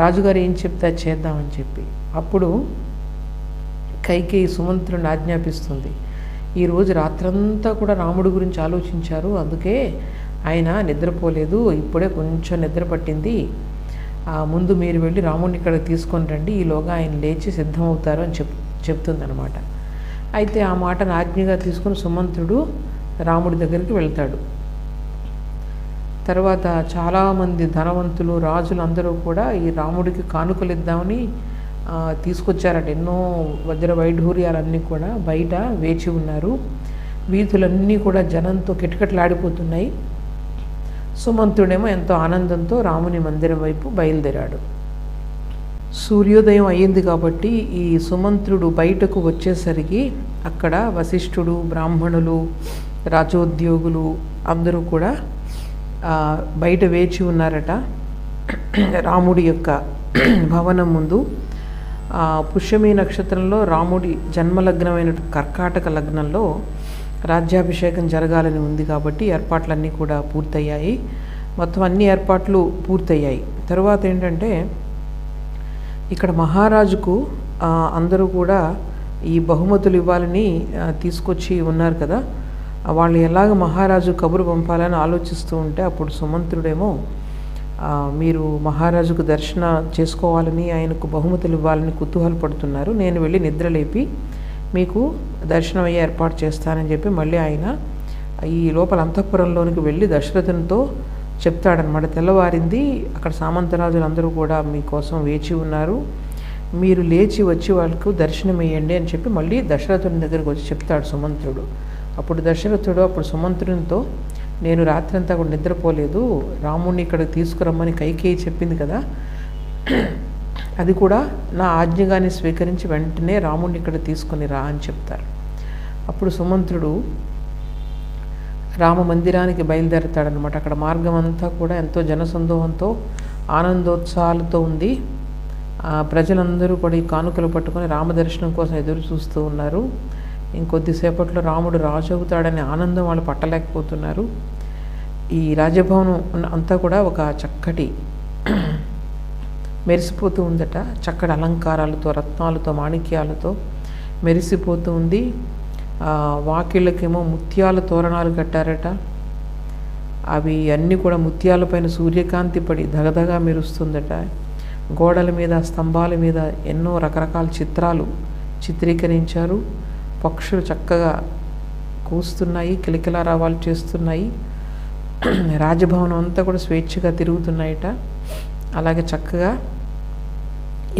రాజుగారు ఏం చెప్తే చేద్దామని చెప్పి అప్పుడు కైకేయి సుమంత్రుడిని ఆజ్ఞాపిస్తుంది, ఈరోజు రాత్రంతా కూడా రాముడి గురించి ఆలోచించారు, అందుకే ఆయన నిద్రపోలేదు, ఇప్పుడే కొంచెం నిద్ర పట్టింది, ముందు మీరు వెళ్ళి రాముడిని ఇక్కడికి తీసుకొని రండి, ఈలోగా ఆయన లేచి సిద్ధమవుతారు అని చెప్తుందనమాట. అయితే ఆ మాటను ఆజ్ఞగా తీసుకుని సుమంత్రుడు రాముడి దగ్గరికి వెళ్తాడు. తర్వాత చాలామంది ధనవంతులు, రాజులు అందరూ కూడా ఈ రాముడికి కానుకలు ఇద్దామని తీసుకొచ్చారట. ఎన్నో వజ్ర వైఢూర్యాలన్నీ కూడా బయట వేచి ఉన్నారు. వీధులన్నీ కూడా జనంతో కిటకిటలాడిపోతున్నాయి. సుమంత్రుడేమో ఎంతో ఆనందంతో రాముని మందిరం వైపు బయలుదేరాడు. సూర్యోదయం అయ్యింది కాబట్టి ఈ సుమంత్రుడు బయటకు వచ్చేసరికి అక్కడ వశిష్ఠుడు, బ్రాహ్మణులు, రాజోద్యోగులు అందరూ కూడా బయట వేచి ఉన్నారట. రాముడి యొక్క భవనం ముందు పుష్యమి నక్షత్రంలో రాముడి జన్మలగ్నమైన కర్కాటక లగ్నంలో రాజ్యాభిషేకం జరగాలని ఉంది కాబట్టి ఏర్పాట్లన్నీ కూడా పూర్తయ్యాయి. మొత్తం అన్ని ఏర్పాట్లు పూర్తయ్యాయి. తర్వాత ఏంటంటే ఇక్కడ మహారాజుకు అందరూ కూడా ఈ బహుమతులు ఇవ్వాలని తీసుకొచ్చి ఉన్నారు కదా, వాళ్ళు ఎలాగ మహారాజు కబురు పంపాలని ఆలోచిస్తూ ఉంటే అప్పుడు సుమంత్రుడేమో మీరు మహారాజుకు దర్శన చేసుకోవాలని, ఆయనకు బహుమతులు ఇవ్వాలని కుతూహలపడుతున్నారు, నేను వెళ్ళి నిద్రలేపి మీకు దర్శనం అయ్యే ఏర్పాటు చేస్తానని చెప్పి మళ్ళీ ఆయన ఈ లోపల అంతఃపురంలోనికి వెళ్ళి దశరథునితో చెప్తాడనమాట. తెల్లవారింది, అక్కడ సామంతరాజులు అందరూ కూడా మీకోసం వేచి ఉన్నారు, మీరు లేచి వచ్చి వాళ్ళకు దర్శనం ఇవ్వండి అని చెప్పి మళ్ళీ దశరథుని దగ్గరికి వచ్చి చెప్తాడు సుమంత్రుడు. అప్పుడు దశరథుడు అప్పుడు సుమంత్రునితో, నేను రాత్రంతా కూడా నిద్రపోలేదు, రాముడిని ఇక్కడికి తీసుకురమ్మని కైకేయి చెప్పింది కదా, అది కూడా నా ఆజ్ఞగానే స్వీకరించి వెంటనే రాముడిని ఇక్కడ తీసుకొని రా అని చెప్తారు. అప్పుడు సుమంత్రుడు రామ మందిరానికి బయలుదేరతాడనమాట. అక్కడ మార్గం అంతా కూడా ఎంతో జనసందోహంతో ఆనందోత్సాహాలతో ఉంది. ప్రజలందరూ కూడా ఈ కానుకలు పట్టుకొని రామదర్శనం కోసం ఎదురు చూస్తూ ఉన్నారు. ఇంకొద్దిసేపట్లో రాముడు రాజు అవుతాడనే ఆనందం వాళ్ళు పట్టలేకపోతున్నారు. ఈ రాజభవనం అంతా కూడా ఒక చక్కటి మెరిసిపోతూ ఉందట. చక్కటి అలంకారాలతో, రత్నాలతో, మాణిక్యాలతో మెరిసిపోతూ ఉంది. వాకిళ్ళకేమో ముత్యాల తోరణాలు కట్టారట. అవి అన్నీ కూడా ముత్యాలపైన సూర్యకాంతి పడి దగదగా మెరుస్తుందట. గోడల మీద, స్తంభాల మీద ఎన్నో రకరకాల చిత్రాలు చిత్రీకరించారు. పక్షులు చక్కగా కూస్తున్నాయి, కిలకిలారావాలు చేస్తున్నాయి. రాజభవనం అంతా కూడా స్వేచ్ఛగా తిరుగుతున్నాయట. అలాగే చక్కగా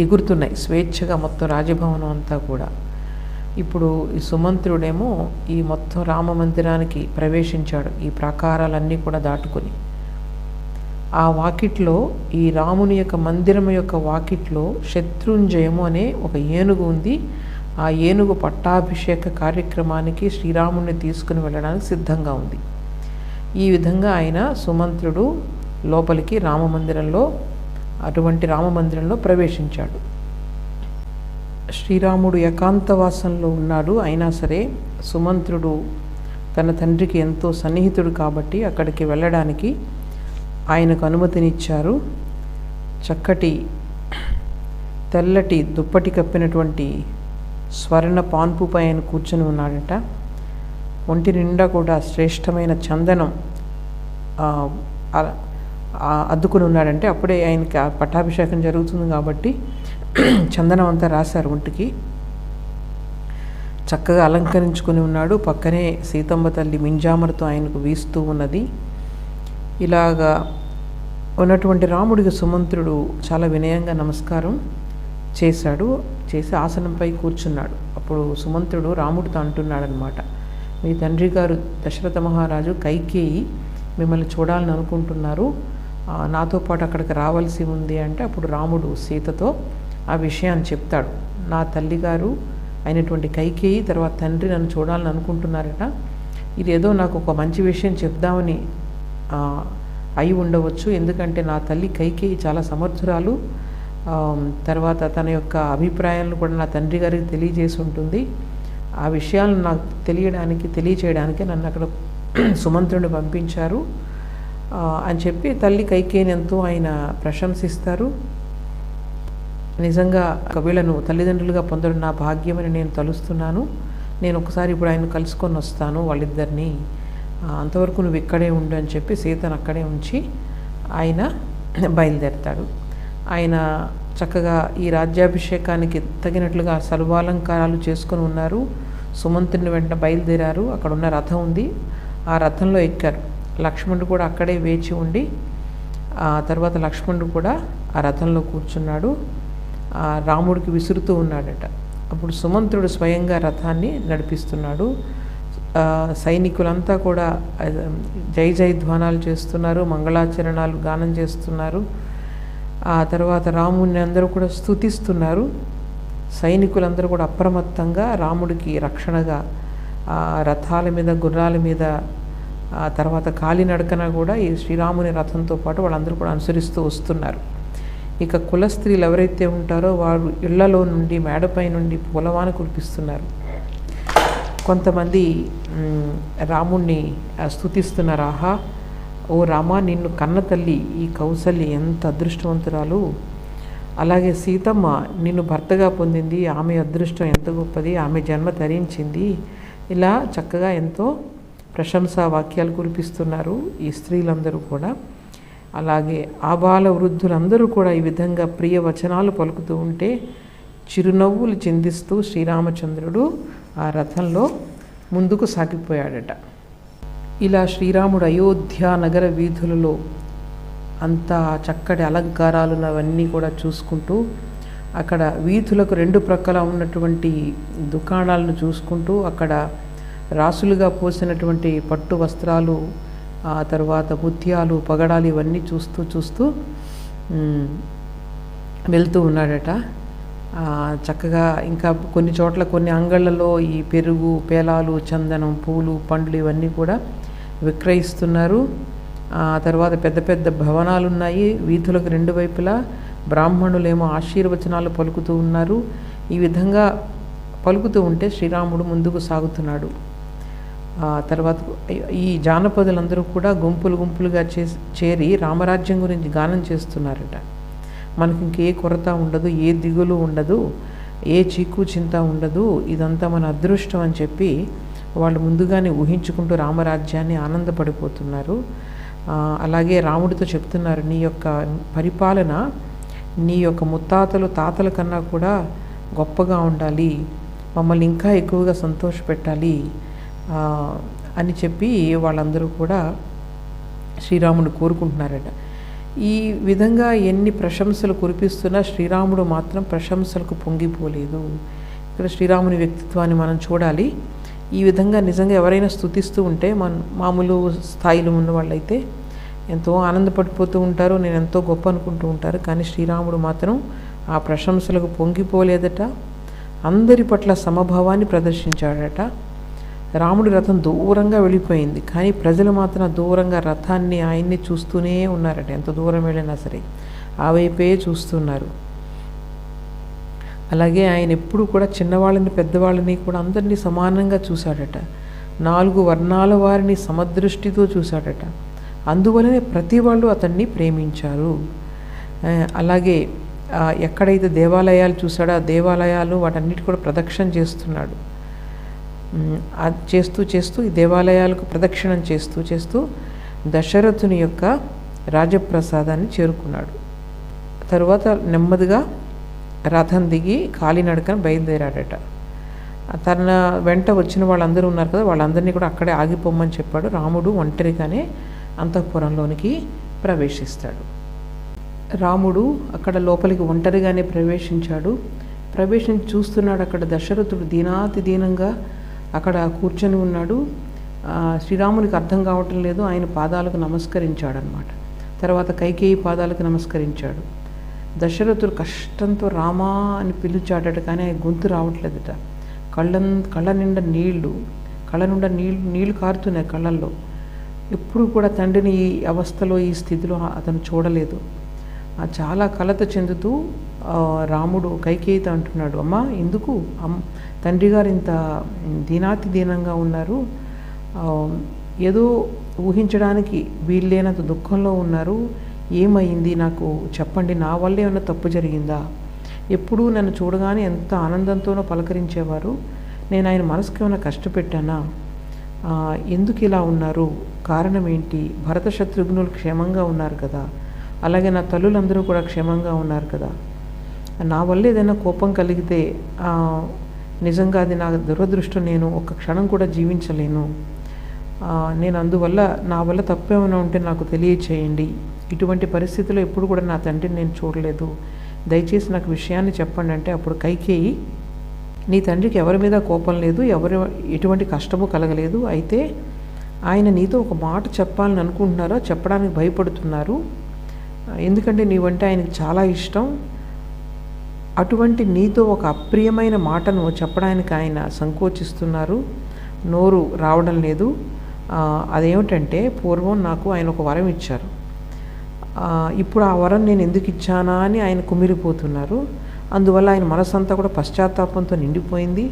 ఎగురుతున్నాయి స్వేచ్ఛగా మొత్తం రాజభవనం అంతా కూడా. ఇప్పుడు ఈ సుమంత్రుడేమో ఈ మొత్తం రామ మందిరానికి ప్రవేశించాడు, ఈ ప్రాకారాలన్నీ కూడా దాటుకొని. ఆ వాకిట్లో, ఈ రాముని యొక్క మందిరం యొక్క వాకిట్లో శత్రుంజయము అనే ఒక ఏనుగు ఉంది. ఆ ఏనుగు పట్టాభిషేక కార్యక్రమానికి శ్రీరాముడిని తీసుకుని వెళ్ళడానికి సిద్ధంగా ఉంది. ఈ విధంగా ఆయన సుమంత్రుడు లోపలికి అటువంటి రామమందిరంలో ప్రవేశించాడు. శ్రీరాముడు ఏకాంతవాసంలో ఉన్నాడు. అయినా సరే సుమంత్రుడు తన తండ్రికి ఎంతో సన్నిహితుడు కాబట్టి అక్కడికి వెళ్ళడానికి ఆయనకు అనుమతినిచ్చారు. చక్కటి తెల్లటి దుప్పటి కప్పినటువంటి స్వర్ణ పాన్పుపై ఆయన కూర్చొని ఉన్నాడట. ఒంటి నిండా కూడా శ్రేష్టమైన చందనం అద్దుకుని ఉన్నాడంటే అప్పుడే ఆయనకి పట్టాభిషేకం జరుగుతుంది కాబట్టి చందనం అంతా రాశారు ఒంటికి. చక్కగా అలంకరించుకుని ఉన్నాడు. పక్కనే సీతమ్మ తల్లి మింజామరతో ఆయనకు వీస్తూ ఉన్నది. ఇలాగా ఉన్నటువంటి రాముడికి సుమంత్రుడు చాలా వినయంగా నమస్కారం చేసి ఆసనంపై కూర్చున్నాడు. అప్పుడు సుమంత్రుడు రాముడితో అంటున్నాడనమాట, మీ తండ్రి గారు దశరథ మహారాజు కైకేయి మిమ్మల్ని చూడాలని అనుకుంటున్నారు, నాతో పాటు అక్కడికి రావాల్సి ఉంది అంటే అప్పుడు రాముడు సీతతో ఆ విషయాన్ని చెప్తాడు. నా తల్లిగారు అయినటువంటి కైకేయి తర్వాత తండ్రి నన్ను చూడాలని అనుకుంటున్నారట. ఇదేదో నాకు ఒక మంచి విషయం చెప్దామని అయి ఉండవచ్చు, ఎందుకంటే నా తల్లి కైకేయి చాలా సమర్థురాలు, తర్వాత తన యొక్క అభిప్రాయాలను కూడా నా తండ్రి గారికి తెలియజేసి ఉంటుంది. ఆ విషయాలను నాకు తెలియచేయడానికి నన్ను అక్కడ సుమంత్రుడిని పంపించారు అని చెప్పి తల్లి కైకేయిని ఎంతో ఆయన ప్రశంసిస్తారు. నిజంగా వీళ్ళను తల్లిదండ్రులుగా పొందడం నా భాగ్యమని నేను తలుస్తున్నాను. నేను ఒకసారి ఇప్పుడు ఆయన కలుసుకొని వస్తాను వాళ్ళిద్దరినీ, అంతవరకు నువ్వు ఇక్కడే ఉండు అని చెప్పి సీతను అక్కడే ఉంచి ఆయన బయలుదేరతాడు. ఆయన చక్కగా ఈ రాజ్యాభిషేకానికి తగినట్లుగా సర్వాలంకారాలు చేసుకొని ఉన్నారు. సుమంత్రుని వెంట బయలుదేరారు. అక్కడ ఉన్న రథం ఉంది, ఆ రథంలో ఎక్కారు. లక్ష్మణుడు కూడా అక్కడే వేచి ఉండి తర్వాత లక్ష్మణుడు కూడా ఆ రథంలో కూర్చున్నాడు. రాముడికి విసురుతూ ఉన్నాడట. అప్పుడు సుమంత్రుడు స్వయంగా రథాన్ని నడిపిస్తున్నాడు. సైనికులంతా కూడా జై జై ధ్వానాలు చేస్తున్నారు, మంగళాచరణాలు గానం చేస్తున్నారు. ఆ తర్వాత రాముడిని అందరూ కూడా స్తుతిస్తున్నారు. సైనికులందరూ కూడా అప్రమత్తంగా రాముడికి రక్షణగా రథాల మీద గుర్రాల మీద తర్వాత కాలినడకన కూడా ఈ శ్రీరాముని రథంతో పాటు వాళ్ళందరూ కూడా అనుసరిస్తూ వస్తున్నారు. ఇక కుల స్త్రీలు ఎవరైతే ఉంటారో వారు ఇళ్లలో నుండి మేడపై నుండి పూలవాన కురిపిస్తున్నారు. కొంతమంది రాముణ్ణి స్తుతిస్తున్నారు. ఆహా, ఓ రామ, నిన్ను కన్న తల్లి ఈ కౌసల్య ఎంత అదృష్టవంతురాలు, అలాగే సీతమ్మ నిన్ను భర్తగా పొందింది, ఆమె అదృష్టం ఎంత గొప్పది, ఆమె జన్మ ధరించింది. ఇలా చక్కగా ఎంతో ప్రశంసా వాక్యాలు కురిపిస్తున్నారు ఈ స్త్రీలందరూ కూడా. అలాగే ఆబాల వృద్ధులందరూ కూడా ఈ విధంగా ప్రియ వచనాలు పలుకుతూ ఉంటే చిరునవ్వులు చిందిస్తూ శ్రీరామచంద్రుడు ఆ రథంలో ముందుకు సాగిపోయాడట. ఇలా శ్రీరాముడు అయోధ్య నగర వీధులలో అంతా చక్కటి అలంకారాలున్నవన్నీ కూడా చూసుకుంటూ అక్కడ వీధులకు రెండు ప్రక్కల ఉన్నటువంటి దుకాణాలను చూసుకుంటూ అక్కడ రాసులుగా పోసినటువంటి పట్టు వస్త్రాలు, ఆ తర్వాత ముత్యాలు, పగడాలు ఇవన్నీ చూస్తూ వెళ్తూ ఉన్నాడట. చక్కగా ఇంకా కొన్ని చోట్ల కొన్ని అంగళ్ళలో ఈ పెరుగు, పేలాలు, చందనం, పూలు, పండ్లు ఇవన్నీ కూడా విక్రయిస్తున్నారు. తర్వాత పెద్ద పెద్ద భవనాలు ఉన్నాయి వీధులకు రెండు వైపులా. బ్రాహ్మణులేమో ఆశీర్వచనాలు పలుకుతూ ఉన్నారు. ఈ విధంగా పలుకుతూ ఉంటే శ్రీరాముడు ముందుకు సాగుతున్నాడు. తర్వాత ఈ జానపదులందరూ కూడా గుంపులుగా చేరి రామరాజ్యం గురించి గానం చేస్తున్నారట. మనకి ఇంకే కొరత ఉండదు, ఏ దిగులు ఉండదు, ఏ చీకు చింత ఉండదు, ఇదంతా మన అదృష్టం అని చెప్పి వాళ్ళు ముందుగానే ఊహించుకుంటూ రామరాజ్యాన్ని ఆనందపడిపోతున్నారు. అలాగే రాముడితో చెప్తున్నారు, నీ యొక్క పరిపాలన నీ యొక్క ముత్తాతలు తాతల కన్నా కూడా గొప్పగా ఉండాలి, మమ్మల్ని ఇంకా ఎక్కువగా సంతోషపెట్టాలి అని చెప్పి వాళ్ళందరూ కూడా శ్రీరాముడు కోరుకుంటున్నారట. ఈ విధంగా ఎన్ని ప్రశంసలు కురిపిస్తున్నా శ్రీరాముడు మాత్రం ప్రశంసలకు పొంగిపోలేదు. ఇక్కడ శ్రీరాముని వ్యక్తిత్వాన్ని మనం చూడాలి. ఈ విధంగా నిజంగా ఎవరైనా స్తుతిస్తూ ఉంటే మామూలు స్థాయిలో ఉన్న వాళ్ళైతే ఎంతో ఆనందపడిపోతూ ఉంటారు, నేను ఎంతో గొప్ప అనుకుంటూ ఉంటారు. కానీ శ్రీరాముడు మాత్రం ఆ ప్రశంసలకు పొంగిపోలేదట. అందరి పట్ల సమభావాన్ని ప్రదర్శించాడట. రాముడి రథం దూరంగా వెళ్ళిపోయింది, కానీ ప్రజలు మాత్రం దూరంగా రథాన్ని ఆయన్ని చూస్తూనే ఉన్నారట. ఎంత దూరం వెళ్ళినా సరే ఆ వైపే చూస్తున్నారు. అలాగే ఆయన ఎప్పుడు కూడా చిన్నవాళ్ళని పెద్దవాళ్ళని కూడా అందరినీ సమానంగా చూశాడట. 4 వర్ణాల వారిని సమదృష్టితో చూశాడట. అందువలనే ప్రతి వాళ్ళు అతన్ని ప్రేమించారు. అలాగే ఎక్కడైతే దేవాలయాలు చూసాడో ఆ దేవాలయాలు వాటన్నిటి కూడా ప్రదక్షిణ చేస్తున్నాడు. అది చేస్తూ చేస్తూ ఈ దేవాలయాలకు ప్రదక్షిణం చేస్తూ చేస్తూ దశరథుని యొక్క రాజప్రసాదాన్ని చేరుకున్నాడు. తరువాత నెమ్మదిగా రథం దిగి కాలినడకన బయలుదేరాడట. తన వెంట వచ్చిన వాళ్ళందరూ ఉన్నారు కదా, వాళ్ళందరినీ కూడా అక్కడే ఆగిపోమని చెప్పాడు. రాముడు ఒంటరిగానే అంతఃపురంలోనికి ప్రవేశిస్తాడు. రాముడు అక్కడ లోపలికి ఒంటరిగానే ప్రవేశించాడు. ప్రవేశించి చూస్తున్నాడు. అక్కడ దశరథుడు దీనాతి దీనంగా అక్కడ కూర్చొని ఉన్నాడు. శ్రీరామునికి అర్థం కావటం లేదు. ఆయన పాదాలకు నమస్కరించాడు అన్నమాట. తర్వాత కైకేయి పాదాలకు నమస్కరించాడు. దశరథుడు కష్టంతో రామా అని పిలిచాడట, కానీ ఆయన గొంతు రావట్లేదట. కళ్ళ నిండా నీళ్లు కారుతున్నాయి కళ్ళల్లో. ఎప్పుడు కూడా తండ్రిని ఈ అవస్థలో ఈ స్థితిలో అతను చూడలేదు. చాలా కలత చెందుతూ రాముడు కైకేయితో అంటున్నాడు, అమ్మా ఎందుకు తండ్రి గారు ఇంత దీనాతి దీనంగా ఉన్నారు, ఏదో ఊహించడానికి వీల్లేనంత దుఃఖంలో ఉన్నారు, ఏమైంది నాకు చెప్పండి, నా వల్ల ఏమైనా తప్పు జరిగిందా? ఎప్పుడూ నన్ను చూడగానే ఎంత ఆనందంతోనో పలకరించేవారు, నేను ఆయన మనసుకి ఏమైనా కష్టపెట్టానా? ఎందుకు ఇలా ఉన్నారు? కారణం ఏంటి? భరత శత్రుఘ్నులు క్షేమంగా ఉన్నారు కదా, అలాగే నా తల్లులందరూ కూడా క్షేమంగా ఉన్నారు కదా, నా వల్ల ఏదైనా కోపం కలిగితే నిజంగా అది నా దురదృష్టం, నేను ఒక్క క్షణం కూడా జీవించలేను. నేను అందువల్ల నా వల్ల తప్పేమైనా ఉంటే నాకు తెలియచేయండి. ఇటువంటి పరిస్థితిలో ఎప్పుడు కూడా నా తండ్రిని నేను చూడలేదు, దయచేసి నాకు విషయాన్ని చెప్పండి అంటే అప్పుడు కైకేయి, నీ తండ్రికి ఎవరి మీద కోపం లేదు, ఎటువంటి కష్టము కలగలేదు, అయితే ఆయన నీతో ఒక మాట చెప్పాలని అనుకుంటున్నారో చెప్పడానికి భయపడుతున్నారు, ఎందుకంటే నీవంటే ఆయనకి చాలా ఇష్టం. అటువంటి నీతో ఒక అప్రియమైన మాటను చెప్పడానికి ఆయన సంకోచిస్తున్నారు, నోరు రావడం లేదు. అదేమిటంటే పూర్వం నాకు ఆయన ఒక వరం ఇచ్చారు, ఇప్పుడు ఆ వరం నేను ఎందుకు ఇచ్చానా అని ఆయన కుమిలిపోతున్నారు. అందువల్ల ఆయన మనసంతా కూడా పశ్చాత్తాపంతో నిండిపోయింది,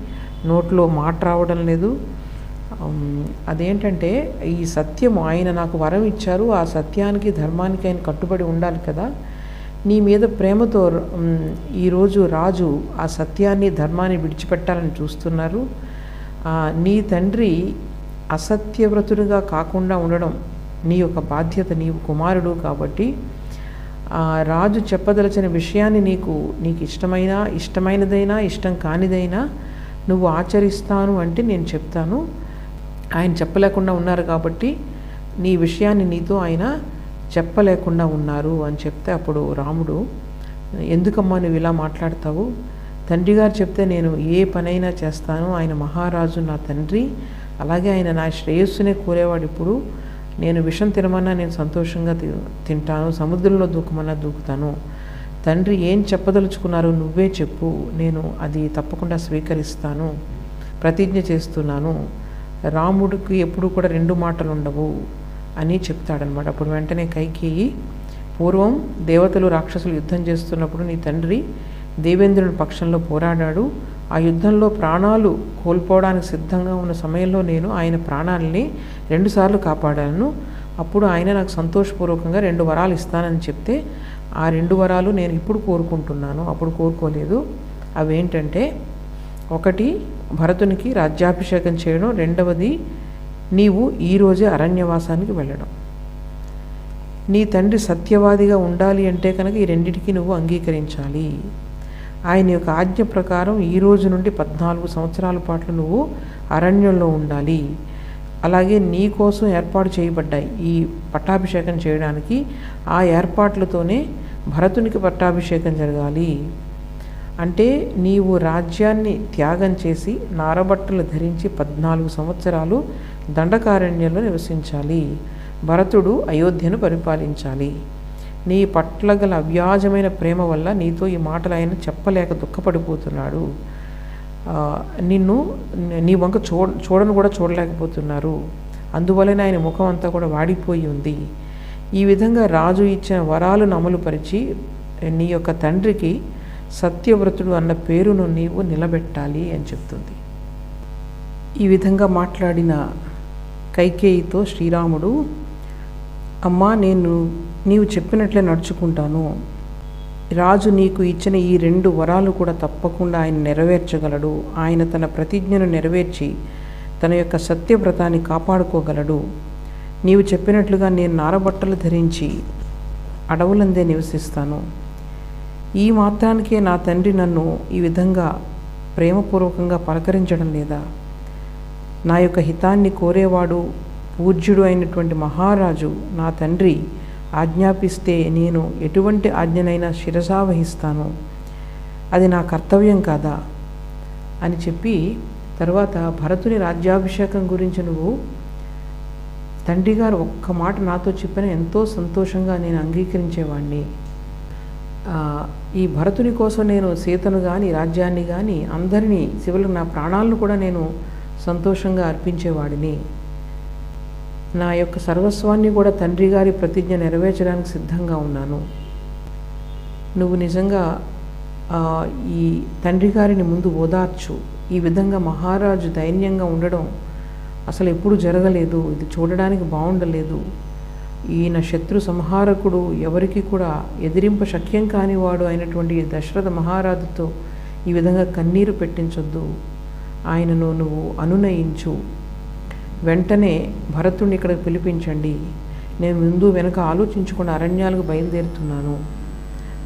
నోట్లో మాట రావడం లేదు. అదేంటంటే ఈ సత్యము, ఆయన నాకు వరం ఇచ్చారు, ఆ సత్యానికి ధర్మానికి ఆయన కట్టుబడి ఉండాలి కదా, నీ మీద ప్రేమతో ఈరోజు రాజు ఆ సత్యాన్ని ధర్మాన్ని విడిచిపెట్టాలని చూస్తున్నారు. నీ తండ్రి అసత్యవ్రతుడిగా కాకుండా ఉండడం నీ యొక్క బాధ్యత, నీవు కుమారుడు కాబట్టి రాజు చెప్పదలచిన విషయాన్ని నీకు ఇష్టమైనదైనా ఇష్టం కానిదైనా నువ్వు ఆచరిస్తాను అంటే నేను చెప్తాను. ఆయన చెప్పలేకుండా ఉన్నారు కాబట్టి నీ విషయాన్ని నీతో ఆయన చెప్పలేకుండా ఉన్నారు అని చెప్తే అప్పుడు రాముడు, ఎందుకమ్మా నువ్వు ఇలా మాట్లాడతావు? తండ్రి గారు చెప్తే నేను ఏ పనైనా చేస్తాను, ఆయన మహారాజు నా తండ్రి, అలాగే ఆయన నా శ్రేయస్సునే కోరేవాడు. ఇప్పుడు నేను విషం తినమన్నా నేను సంతోషంగా తింటాను, సముద్రంలో దూకమన్నా దూకుతాను, తండ్రి ఏం చెప్పదలుచుకున్నారు నువ్వే చెప్పు, నేను అది తప్పకుండా స్వీకరిస్తాను, ప్రతిజ్ఞ చేస్తున్నాను, రాముడికి ఎప్పుడు కూడా రెండు మాటలు ఉండవు అని చెప్తాడనమాట. అప్పుడు వెంటనే కైకేయి, పూర్వం దేవతలు రాక్షసులు యుద్ధం చేస్తున్నప్పుడు నీ తండ్రి దేవేంద్రుని పక్షంలో పోరాడాడు, ఆ యుద్ధంలో ప్రాణాలు కోల్పోవడానికి సిద్ధంగా ఉన్న సమయంలో నేను ఆయన ప్రాణాలని 2 సార్లు కాపాడాను, అప్పుడు ఆయన నాకు సంతోషపూర్వకంగా 2 వరాలు ఇస్తానని చెప్తే ఆ 2 వరాలు నేను ఇప్పుడు కోరుకుంటున్నాను, అప్పుడు కోరుకోలేదు. అవేంటంటే, ఒకటి భరతునికి రాజ్యాభిషేకం చేయడం, రెండవది నీవు ఈరోజే అరణ్యవాసానికి వెళ్ళడం. నీ తండ్రి సత్యవాదిగా ఉండాలి అంటే కనుక ఈ రెండింటికి నువ్వు అంగీకరించాలి. ఆయన యొక్క ఆజ్ఞ ప్రకారం ఈ రోజు నుండి 14 సంవత్సరాల పాటు నువ్వు అరణ్యంలో ఉండాలి. అలాగే నీ కోసం ఏర్పాటు చేయబడ్డాయి ఈ పట్టాభిషేకం చేయడానికి, ఆ ఏర్పాట్లతోనే భరతునికి పట్టాభిషేకం జరగాలి. అంటే నీవు రాజ్యాన్ని త్యాగం చేసి నారబట్టలు ధరించి 14 సంవత్సరాలు దండకారణ్యంలో నివసించాలి. భరతుడు అయోధ్యను పరిపాలించాలి. నీ పట్ల గల అవ్యాజమైన ప్రేమ వల్ల నీతో ఈ మాటలు ఆయన చెప్పలేక దుఃఖపడిపోతున్నాడు. నీ వంక చూడను కూడా చూడలేకపోతున్నారు. అందువలన ఆయన ముఖం అంతా కూడా వాడిపోయి ఉంది. ఈ విధంగా రాజు ఇచ్చిన వరాలను అమలుపరిచి నీ యొక్క తండ్రికి సత్యవ్రతుడు అన్న పేరును నీవు నిలబెట్టాలి అని చెప్తుంది. ఈ విధంగా మాట్లాడిన కైకేయితో శ్రీరాముడు, అమ్మా నీవు చెప్పినట్లే నడుచుకుంటాను, రాజు నీకు ఇచ్చిన ఈ 2 వరాలు కూడా తప్పకుండా ఆయన నెరవేర్చగలడు. ఆయన తన ప్రతిజ్ఞను నెరవేర్చి తన యొక్క సత్యవ్రతాన్ని కాపాడుకోగలడు. నీవు చెప్పినట్లుగా నేను నారబట్టలు ధరించి అడవులందే నివసిస్తాను. ఈ మాత్రానికే నా తండ్రి నన్ను ఈ విధంగా ప్రేమపూర్వకంగా పలకరించడం లేదా? నా యొక్క హితాన్ని కోరేవాడు పూజ్యుడు అయినటువంటి మహారాజు నా తండ్రి ఆజ్ఞాపిస్తే నేను ఎటువంటి ఆజ్ఞనైనా శిరసావహిస్తాను. అది నా కర్తవ్యం కాదా అని చెప్పి తర్వాత భరతుని రాజ్యాభిషేకం గురించి నువ్వు తండ్రి గారు ఒక్క మాట నాతో చెప్పిన ఎంతో సంతోషంగా నేను అంగీకరించేవాడిని. ఈ భరతుని కోసం నేను సీతను కానీ రాజ్యాన్ని కానీ అందరినీ చివరికి నా ప్రాణాలను కూడా నేను సంతోషంగా అర్పించేవాడిని. నా యొక్క సర్వస్వాన్ని కూడా తండ్రి గారి ప్రతిజ్ఞ నెరవేర్చడానికి సిద్ధంగా ఉన్నాను. నువ్వు నిజంగా ఈ తండ్రి గారిని ముందు ఓదార్చు. ఈ విధంగా మహారాజు దైన్యంగా ఉండడం అసలు ఎప్పుడు జరగలేదు. ఇది చూడడానికి బాగుండలేదు. ఈయన శత్రు సంహారకుడు, ఎవరికి కూడా ఎదిరింప శక్యం కానివాడు అయినటువంటి దశరథ మహారాజుతో ఈ విధంగా కన్నీరు పెట్టించొద్దు. ఆయనను నువ్వు అనునయించు. వెంటనే భరతుడిని ఇక్కడికి పిలిపించండి. నేను ముందు వెనక ఆలోచించకుండా అరణ్యాలకు బయలుదేరుతున్నాను.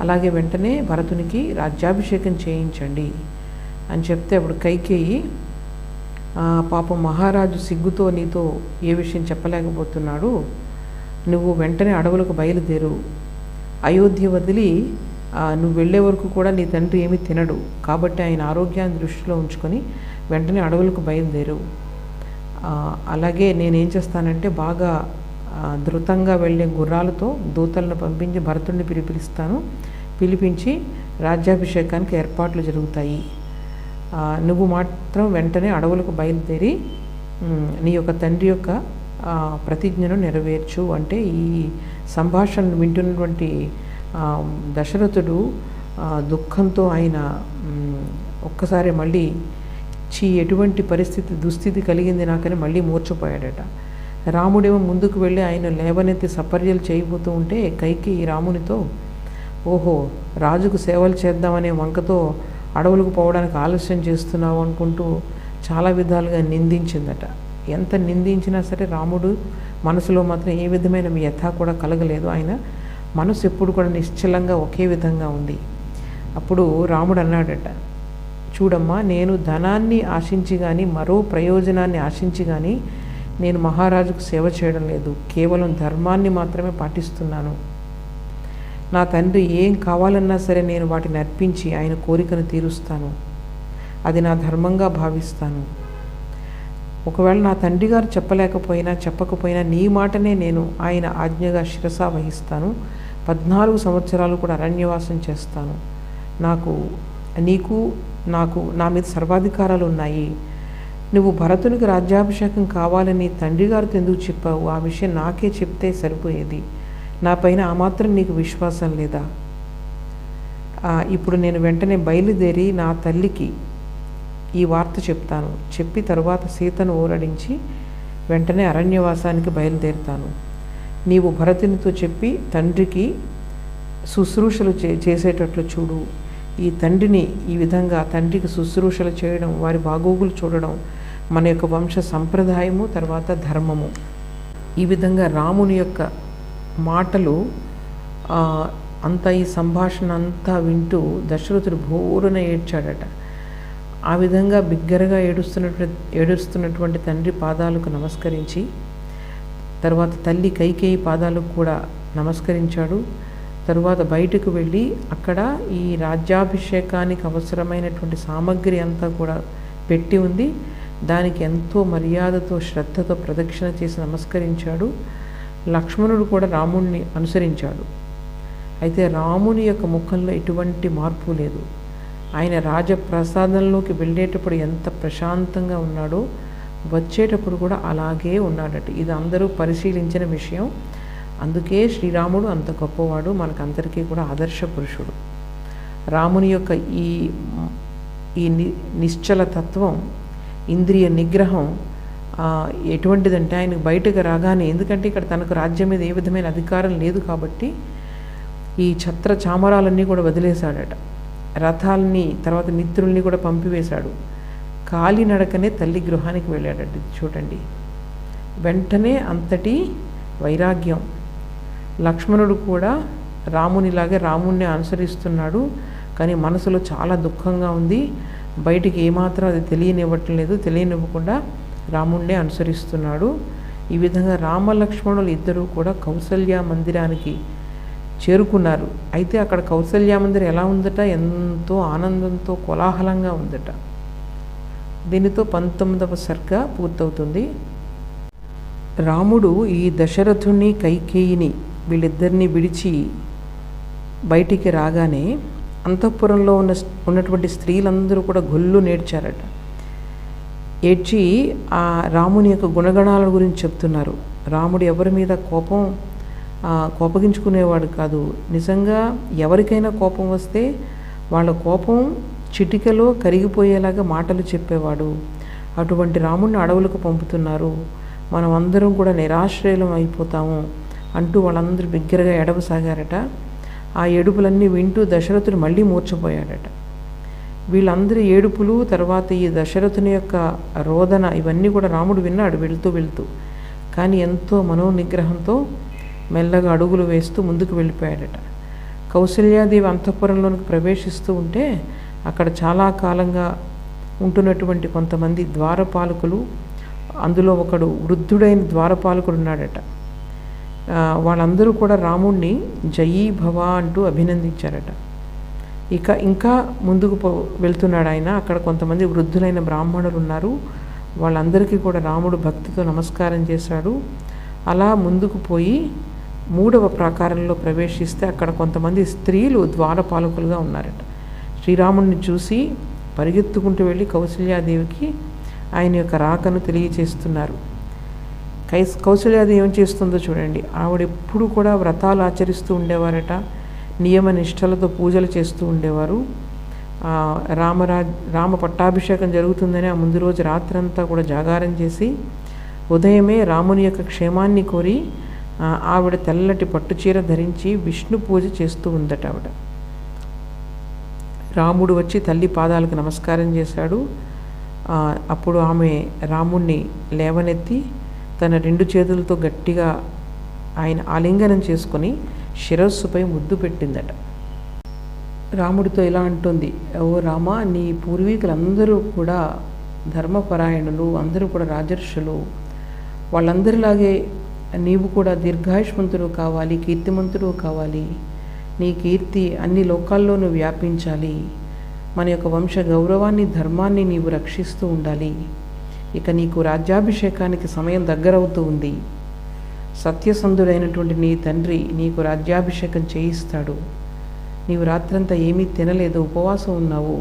అలాగే వెంటనే భరతునికి రాజ్యాభిషేకం చేయించండి అని చెప్తే అప్పుడు కైకేయి పాపం మహారాజు సిగ్గుతో నీతో ఏ విషయం చెప్పలేకపోతున్నాడు, నువ్వు వెంటనే అడవులకు బయలుదేరు. అయోధ్య వదిలి నువ్వు వెళ్ళే వరకు కూడా నీ తండ్రి ఏమీ తినడు. కాబట్టి ఆయన ఆరోగ్యాన్ని దృష్టిలో ఉంచుకొని వెంటనే అడవులకు బయలుదేరు. అలాగే నేనేం చేస్తానంటే బాగా ధృతంగా వెళ్ళే గుర్రాలతో దూతలను పంపించి భరతుడిని పిలిపించి రాజ్యాభిషేకానికి ఏర్పాట్లు జరుగుతాయి. నువ్వు మాత్రం వెంటనే అడవులకు బయలుదేరి నీ యొక్క తండ్రి యొక్క ప్రతిజ్ఞను నెరవేర్చు అంటే ఈ సంభాషణను వింటున్నటువంటి దశరథుడు దుఃఖంతో ఆయన ఒక్కసారి మళ్ళీ ఎటువంటి దుస్థితి కలిగింది నాకని మళ్ళీ మూర్చపోయాడట. రాముడేమో ముందుకు వెళ్ళి ఆయన లేవనెత్తి సపర్యలు చేయబోతూ ఉంటే కైకేయి రామునితో ఓహో రాజుకు సేవలు చేద్దామనే వంకతో అడవులకు పోవడానికి ఆలస్యం చేస్తున్నావు అనుకుంటూ చాలా విధాలుగా నిందించిందట. ఎంత నిందించినా సరే రాముడు మనసులో మాత్రం ఏ విధమైన వ్యథ కూడా కలగలేదు. ఆయన మనసు ఎప్పుడు కూడా నిశ్చలంగా ఒకే విధంగా ఉంది. అప్పుడు రాముడు అన్నాడట, చూడమ్మా, నేను ధనాన్ని ఆశించి కానీ మరో ప్రయోజనాన్ని ఆశించి కానీ నేను మహారాజుకు సేవ చేయడం లేదు. కేవలం ధర్మాన్ని మాత్రమే పాటిస్తున్నాను. నా తండ్రి ఏం కావాలన్నా సరే నేను వాటిని అర్పించి ఆయన కోరికను తీరుస్తాను. అది నా ధర్మంగా భావిస్తాను. ఒకవేళ నా తండ్రి గారు చెప్పకపోయినా నీ మాటనే నేను ఆయన ఆజ్ఞగా శిరసా వహిస్తాను. 14 సంవత్సరాలు కూడా అరణ్యవాసం చేస్తాను. నాకు నా మీద సర్వాధికారాలు ఉన్నాయి. నువ్వు భరతునికి రాజ్యాభిషేకం కావాలని తండ్రి గారితో ఎందుకు చెప్పావు? ఆ విషయం నాకే చెప్తే సరిపోయేది. నా పైన ఆ మాత్రం నీకు విశ్వాసం లేదా? ఇప్పుడు నేను వెంటనే బయలుదేరి నా తల్లికి ఈ వార్త చెప్తాను. చెప్పి తరువాత సీతను ఊరడించి వెంటనే అరణ్యవాసానికి బయలుదేరుతాను. నీవు భరతునితో చెప్పి తండ్రికి శుశ్రూషలు చేసేటట్లు చూడు. ఈ తండ్రిని ఈ విధంగా తండ్రికి శుశ్రూషలు చేయడం, వారి బాగోగులు చూడడం మన యొక్క వంశ సంప్రదాయము, తర్వాత ధర్మము. ఈ విధంగా రాముని యొక్క మాటలు అంతా ఈ సంభాషణ అంతా వింటూ దశరథుడు భోరున ఏడ్చాడట. ఆ విధంగా బిగ్గరగా ఏడుస్తున్నటువంటి తండ్రి పాదాలకు నమస్కరించి తర్వాత తల్లి కైకేయి పాదాలకు కూడా నమస్కరించాడు. తరువాత బయటకు వెళ్ళి అక్కడ ఈ రాజ్యాభిషేకానికి అవసరమైనటువంటి సామగ్రి అంతా కూడా పెట్టి ఉంది. దానికి ఎంతో మర్యాదతో శ్రద్ధతో ప్రదక్షిణ చేసి నమస్కరించాడు. లక్ష్మణుడు కూడా రాముణ్ణి అనుసరించాడు. అయితే రాముని యొక్క ముఖంలో ఎటువంటి మార్పు లేదు. ఆయన రాజప్రసాదంలోకి వెళ్ళేటప్పుడు ఎంత ప్రశాంతంగా ఉన్నాడో వచ్చేటప్పుడు కూడా అలాగే ఉన్నాడట. ఇది అందరూ పరిశీలించిన విషయం. అందుకే శ్రీరాముడు అంత గొప్పవాడు, మనకందరికీ కూడా ఆదర్శ పురుషుడు. రాముని యొక్క ఈ నిశ్చల తత్వం, ఇంద్రియ నిగ్రహం ఎటువంటిదంటే ఆయనకు బయటకు రాగానే, ఎందుకంటే ఇక్కడ తనకు రాజ్యం మీద ఏ విధమైన అధికారం లేదు కాబట్టి ఈ ఛత్ర చామరాలన్నీ కూడా వదిలేశాడట. రథాలని తర్వాత మిత్రుల్ని కూడా పంపివేశాడు. కాలినడకనే తల్లి గృహానికి వెళ్ళాడట. చూడండి, వెంటనే అంతటి వైరాగ్యం. లక్ష్మణుడు కూడా రామునిలాగే రాముణ్ణి అనుసరిస్తున్నాడు, కానీ మనసులో చాలా దుఃఖంగా ఉంది. బయటికి ఏమాత్రం అది తెలియనివ్వటం లేదు. తెలియనివ్వకుండా రాముణ్ణే అనుసరిస్తున్నాడు. ఈ విధంగా రామలక్ష్మణులు ఇద్దరూ కూడా కౌసల్య మందిరానికి చేరుకున్నారు. అయితే అక్కడ కౌసల్య మందిరం ఎలా ఉందట? ఎంతో ఆనందంతో కోలాహలంగా ఉందట. దీనితో 19వ సర్గ పూర్తవుతుంది. రాముడు ఈ దశరథుని కైకేయిని వీళ్ళిద్దరిని విడిచి బయటికి రాగానే అంతఃపురంలో ఉన్నటువంటి స్త్రీలందరూ కూడా గొల్లు నేడ్చారట. ఏడ్చి ఆ రాముని యొక్క గుణగణాల గురించి చెప్తున్నారు. రాముడు ఎవరి మీద కోపగించుకునేవాడు కాదు. నిజంగా ఎవరికైనా కోపం వస్తే వాళ్ళ కోపం చిటికలో కరిగిపోయేలాగా మాటలు చెప్పేవాడు. అటువంటి రాముడిని అడవులకు పంపుతున్నారు, మనం అందరం కూడా నిరాశ్రయం అయిపోతాము అంటూ వాళ్ళందరూ బిగ్గరగా ఏడవసాగారట. ఆ ఏడుపులన్నీ వింటూ దశరథుడు మళ్ళీ మూర్ఛపోయాడట. వీళ్ళందరి ఏడుపులు, తర్వాత ఈ దశరథుని యొక్క రోదన, ఇవన్నీ కూడా రాముడు విన్నాడు వెళ్తూ. కానీ ఎంతో మనోనిగ్రహంతో మెల్లగా అడుగులు వేస్తూ ముందుకు వెళ్ళిపోయాడట. కౌసల్యాదేవి అంతఃపురంలోనికి ప్రవేశిస్తూ ఉంటే అక్కడ చాలా కాలంగా ఉంటున్నటువంటి కొంతమంది ద్వారపాలకులు, అందులో ఒకడు వృద్ధుడైన ద్వారపాలకుడు ఉన్నాడట. వాళ్ళందరూ కూడా రాముణ్ణి జయీ భవ అంటూ అభినందించారట. ఇంకా ముందుకు వెళ్తున్నాడు ఆయన. అక్కడ కొంతమంది వృద్ధులైన బ్రాహ్మణులు ఉన్నారు. వాళ్ళందరికీ కూడా రాముడు భక్తితో నమస్కారం చేశాడు. అలా ముందుకు పోయి 3వ ప్రాకారంలో ప్రవేశిస్తే అక్కడ కొంతమంది స్త్రీలు ద్వారపాలకులుగా ఉన్నారట. శ్రీరాముడిని చూసి పరిగెత్తుకుంటూ వెళ్ళి కౌసల్యాదేవికి ఆయన యొక్క రాకను తెలియచేస్తున్నారు. కౌసల్యాదేవి ఏం చేస్తుందో చూడండి. ఆవిడ ఎప్పుడు కూడా వ్రతాలు ఆచరిస్తూ ఉండేవారట. నియమ నిష్టలతో పూజలు చేస్తూ ఉండేవారు. రామ పట్టాభిషేకం జరుగుతుందని ఆ ముందు రోజు రాత్రంతా కూడా జాగారం చేసి ఉదయమే రాముని యొక్క క్షేమాన్ని కోరి ఆవిడ తెల్లటి పట్టుచీర ధరించి విష్ణు పూజ చేస్తూ ఉందట ఆవిడ. రాముడు వచ్చి తల్లి పాదాలకు నమస్కారం చేశాడు. అప్పుడు ఆమె రాముణ్ణి లేవనెత్తి తన 2 చేతులతో గట్టిగా ఆయన ఆలింగనం చేసుకొని శిరస్సుపై ముద్దు పెట్టిందట. రాముడితో ఇలా అంటుంది, ఓ రామ, నీ పూర్వీకులందరూ కూడా ధర్మపరాయణులు, అందరూ కూడా రాజర్షులు. వాళ్ళందరిలాగే నీవు కూడా దీర్ఘాయుష్మంతుడు కావాలి, కీర్తిమంతుడు కావాలి. నీ కీర్తి అన్ని లోకాల్లోనూ వ్యాపించాలి. మన యొక్క వంశ గౌరవాన్ని, ధర్మాన్ని నీవు రక్షిస్తూ ఉండాలి. ఇక నీకు రాజ్యాభిషేకానికి సమయం దగ్గరవుతూ ఉంది. సత్యసంధుడైనటువంటి నీ తండ్రి నీకు రాజ్యాభిషేకం చేయిస్తాడు. నీవు రాత్రంతా ఏమీ తినలేదు, ఉపవాసం ఉన్నావు,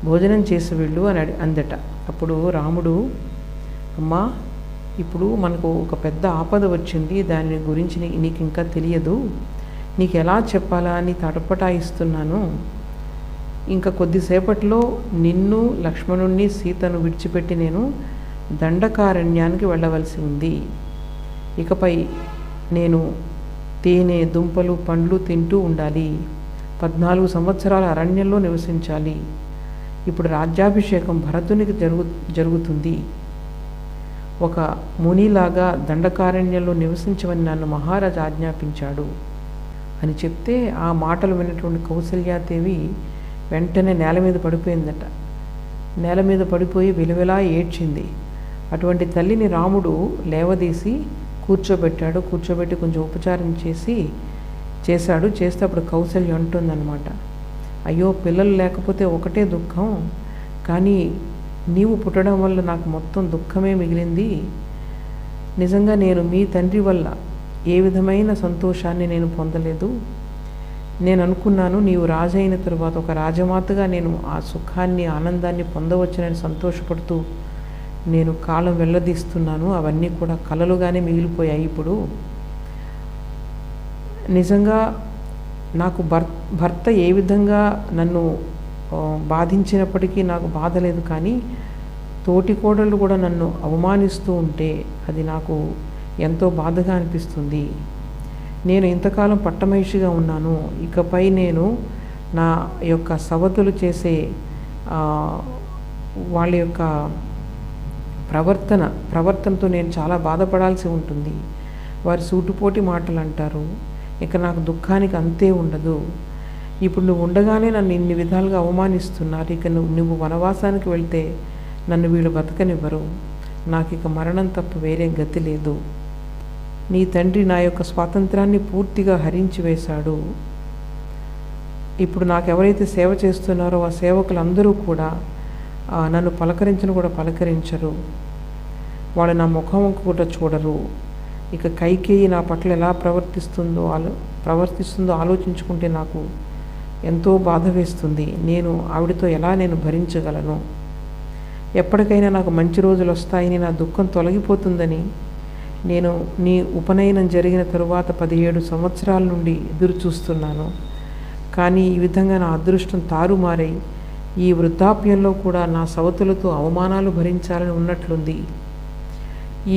భోజనం చేసి వెళ్ళు అని అందట. అప్పుడు రాముడు, అమ్మా, ఇప్పుడు మనకు ఒక పెద్ద ఆపద వచ్చింది, దాని గురించి నీకు ఇంకా తెలియదు, నీకు ఎలా చెప్పాలా అని తటపటాయిస్తున్నాను. ఇంకా కొద్దిసేపట్లో నిన్ను, లక్ష్మణుణ్ణి, సీతను విడిచిపెట్టి నేను దండకారణ్యానికి వెళ్ళవలసి ఉంది. ఇకపై నేను తేనె, దుంపలు, పండ్లు తింటూ ఉండాలి. 14 సంవత్సరాల అరణ్యంలో నివసించాలి. ఇప్పుడు రాజ్యాభిషేకం భరతునికి జరుగుతుంది. ఒక మునిలాగా దండకారణ్యంలో నివసించమని నన్ను మహారాజు ఆజ్ఞాపించాడు అని చెప్తే ఆ మాటలు విన్నటువంటి కౌసల్యాదేవి వెంటనే నేల మీద పడిపోయిందట. నేల మీద పడిపోయి విలవిలా ఏడ్చింది. అటువంటి తల్లిని రాముడు లేవదీసి కూర్చోబెట్టి కొంచెం ఉపచారం చేశాడు. చేస్తే అప్పుడు కౌసల్య అంటుందన్నమాట, అయ్యో, పిల్లలు లేకపోతే ఒకటే దుఃఖం, కానీ నీవు పుట్టడం వల్ల నాకు మొత్తం దుఃఖమే మిగిలింది. నిజంగా నేను మీ తండ్రి వల్ల ఏ విధమైన సంతోషాన్ని నేను పొందలేదు. నేను అనుకున్నాను నీవు రాజైన తరువాత ఒక రాజమాతగా నేను ఆ సుఖాన్ని, ఆనందాన్ని పొందవచ్చునని సంతోషపడుతూ నేను కాలం వెళ్ళదీస్తున్నాను. అవన్నీ కూడా కలలుగానే మిగిలిపోయాయి. ఇప్పుడు నిజంగా నాకు భర్త ఏ విధంగా నన్ను బాధించినప్పటికీ నాకు బాధ లేదు, కానీ తోటి కోడళ్ళు కూడా నన్ను అవమానిస్తూ ఉంటే అది నాకు ఎంతో బాధగా అనిపిస్తుంది. నేను ఇంతకాలం పట్టమహిషిగా ఉన్నాను, ఇకపై నేను నా యొక్క సవతులు చేసే వాళ్ళ యొక్క ప్రవర్తనతో నేను చాలా బాధపడాల్సి ఉంటుంది. వారి సూటుపోటి మాటలు అంటారు. ఇక నాకు దుఃఖానికి అంతే ఉండదు. ఇప్పుడు నువ్వు ఉండగానే నన్ను ఇన్ని విధాలుగా అవమానిస్తున్నారు. ఇక నువ్వు వనవాసానికి వెళ్తే నన్ను వీళ్ళు బతకనివ్వరు. నాకు ఇక మరణం తప్ప వేరే గతి లేదు. నీ తండ్రి నా యొక్క స్వాతంత్రాన్ని పూర్తిగా హరించి వేశాడు. ఇప్పుడు నాకు ఎవరైతే సేవ చేస్తున్నారో ఆ సేవకులందరూ కూడా నన్ను పలకరించను కూడా పలకరించరు. వాళ్ళు నా ముఖం కూడా చూడరు. ఇక కైకేయి నా పట్ల ఎలా ప్రవర్తిస్తుందో ఆలోచించుకుంటే నాకు ఎంతో బాధ వేస్తుంది. నేను ఆవిడతో ఎలా భరించగలను? ఎప్పటికైనా నాకు మంచి రోజులు వస్తాయని, నా దుఃఖం తొలగిపోతుందని నేను నీ ఉపనయనం జరిగిన తరువాత 17 సంవత్సరాల నుండి ఎదురు చూస్తున్నాను. కానీ ఈ విధంగా నా అదృష్టం తారుమారై ఈ వృద్ధాప్యంలో కూడా నా సవతులతో అవమానాలు భరించాలని ఉన్నట్లుంది.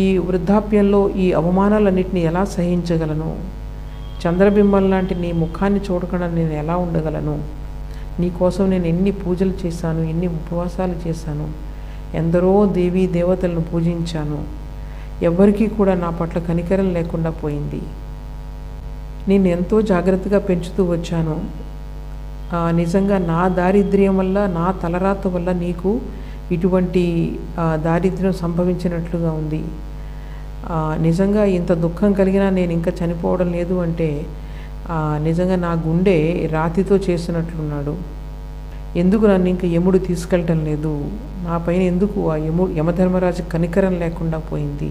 ఈ వృద్ధాప్యంలో ఈ అవమానాలన్నింటినీ ఎలా సహించగలను? చంద్రబింబం లాంటి నీ ముఖాన్ని చూడకుండా నేను ఎలా ఉండగలను? నీకోసం నేను ఎన్ని పూజలు చేశాను, ఎన్ని ఉపవాసాలు చేశాను, ఎందరో దేవీ దేవతలను పూజించాను. ఎవ్వరికీ కూడా నా పట్ల కనికరం లేకుండా పోయింది. నేను ఎంతో జాగ్రత్తగా పెంచుతూ వచ్చాను. నిజంగా నా దారిద్ర్యం వల్ల, నా తలరాత వల్ల నీకు ఇటువంటి దారిద్ర్యం సంభవించినట్లుగా ఉంది. నిజంగా ఇంత దుఃఖం కలిగినా నేను ఇంకా చనిపోవడం లేదు అంటే నిజంగా నా గుండె రాతితో చేసినట్లున్నాడు. ఎందుకు నన్ను ఇంకా యముడు తీసుకెళ్ళటం లేదు? నా పైన ఎందుకు ఆ యమధర్మరాజు కనికరం లేకుండా పోయింది?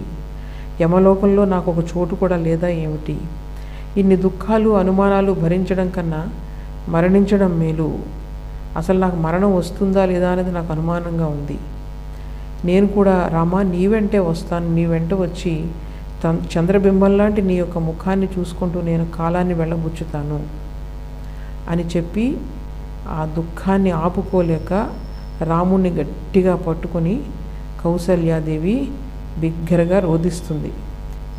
యమలోకంలో నాకు ఒక చోటు కూడా లేదా ఏమిటి? ఇన్ని దుఃఖాలు అనుమానాలు భరించడం కన్నా మరణించడం మేలు. అసలు నాకు మరణం వస్తుందా లేదా అనేది నాకు అనుమానంగా ఉంది. నేను కూడా రామా నీ వెంటే వస్తాను, నీ వెంట వచ్చి చంద్రబింబం లాంటి నీ యొక్క ముఖాన్ని చూసుకుంటూ నేను కాలాన్ని వెళ్ళబుచ్చుతాను అని చెప్పి ఆ దుఃఖాన్ని ఆపుకోలేక రాముణ్ణి గట్టిగా పట్టుకొని కౌసల్యాదేవి బిగ్గరగా రోధిస్తుంది.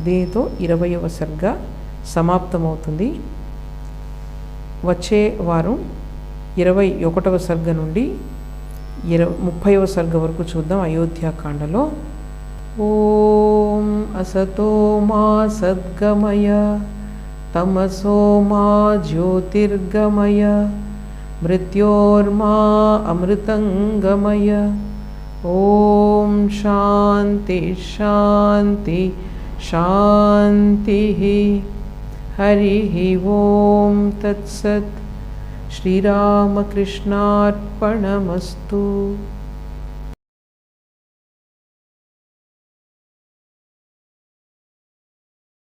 దీనితో 20వ సర్గ సమాప్తమవుతుంది. వచ్చే వారం 21వ సర్గ నుండి 30వ సర్గ వరకు చూద్దాం అయోధ్యాకాండలో. ఓం అసతో మా సద్గమయ తమసో మా జ్యోతిర్గమయ మృత్యోర్మా అమృతంగమయ. ఓం శాంతి శాంతి శాంతి. హరి ఓం తత్సత్. శ్రీరామకృష్ణార్పణమస్తు.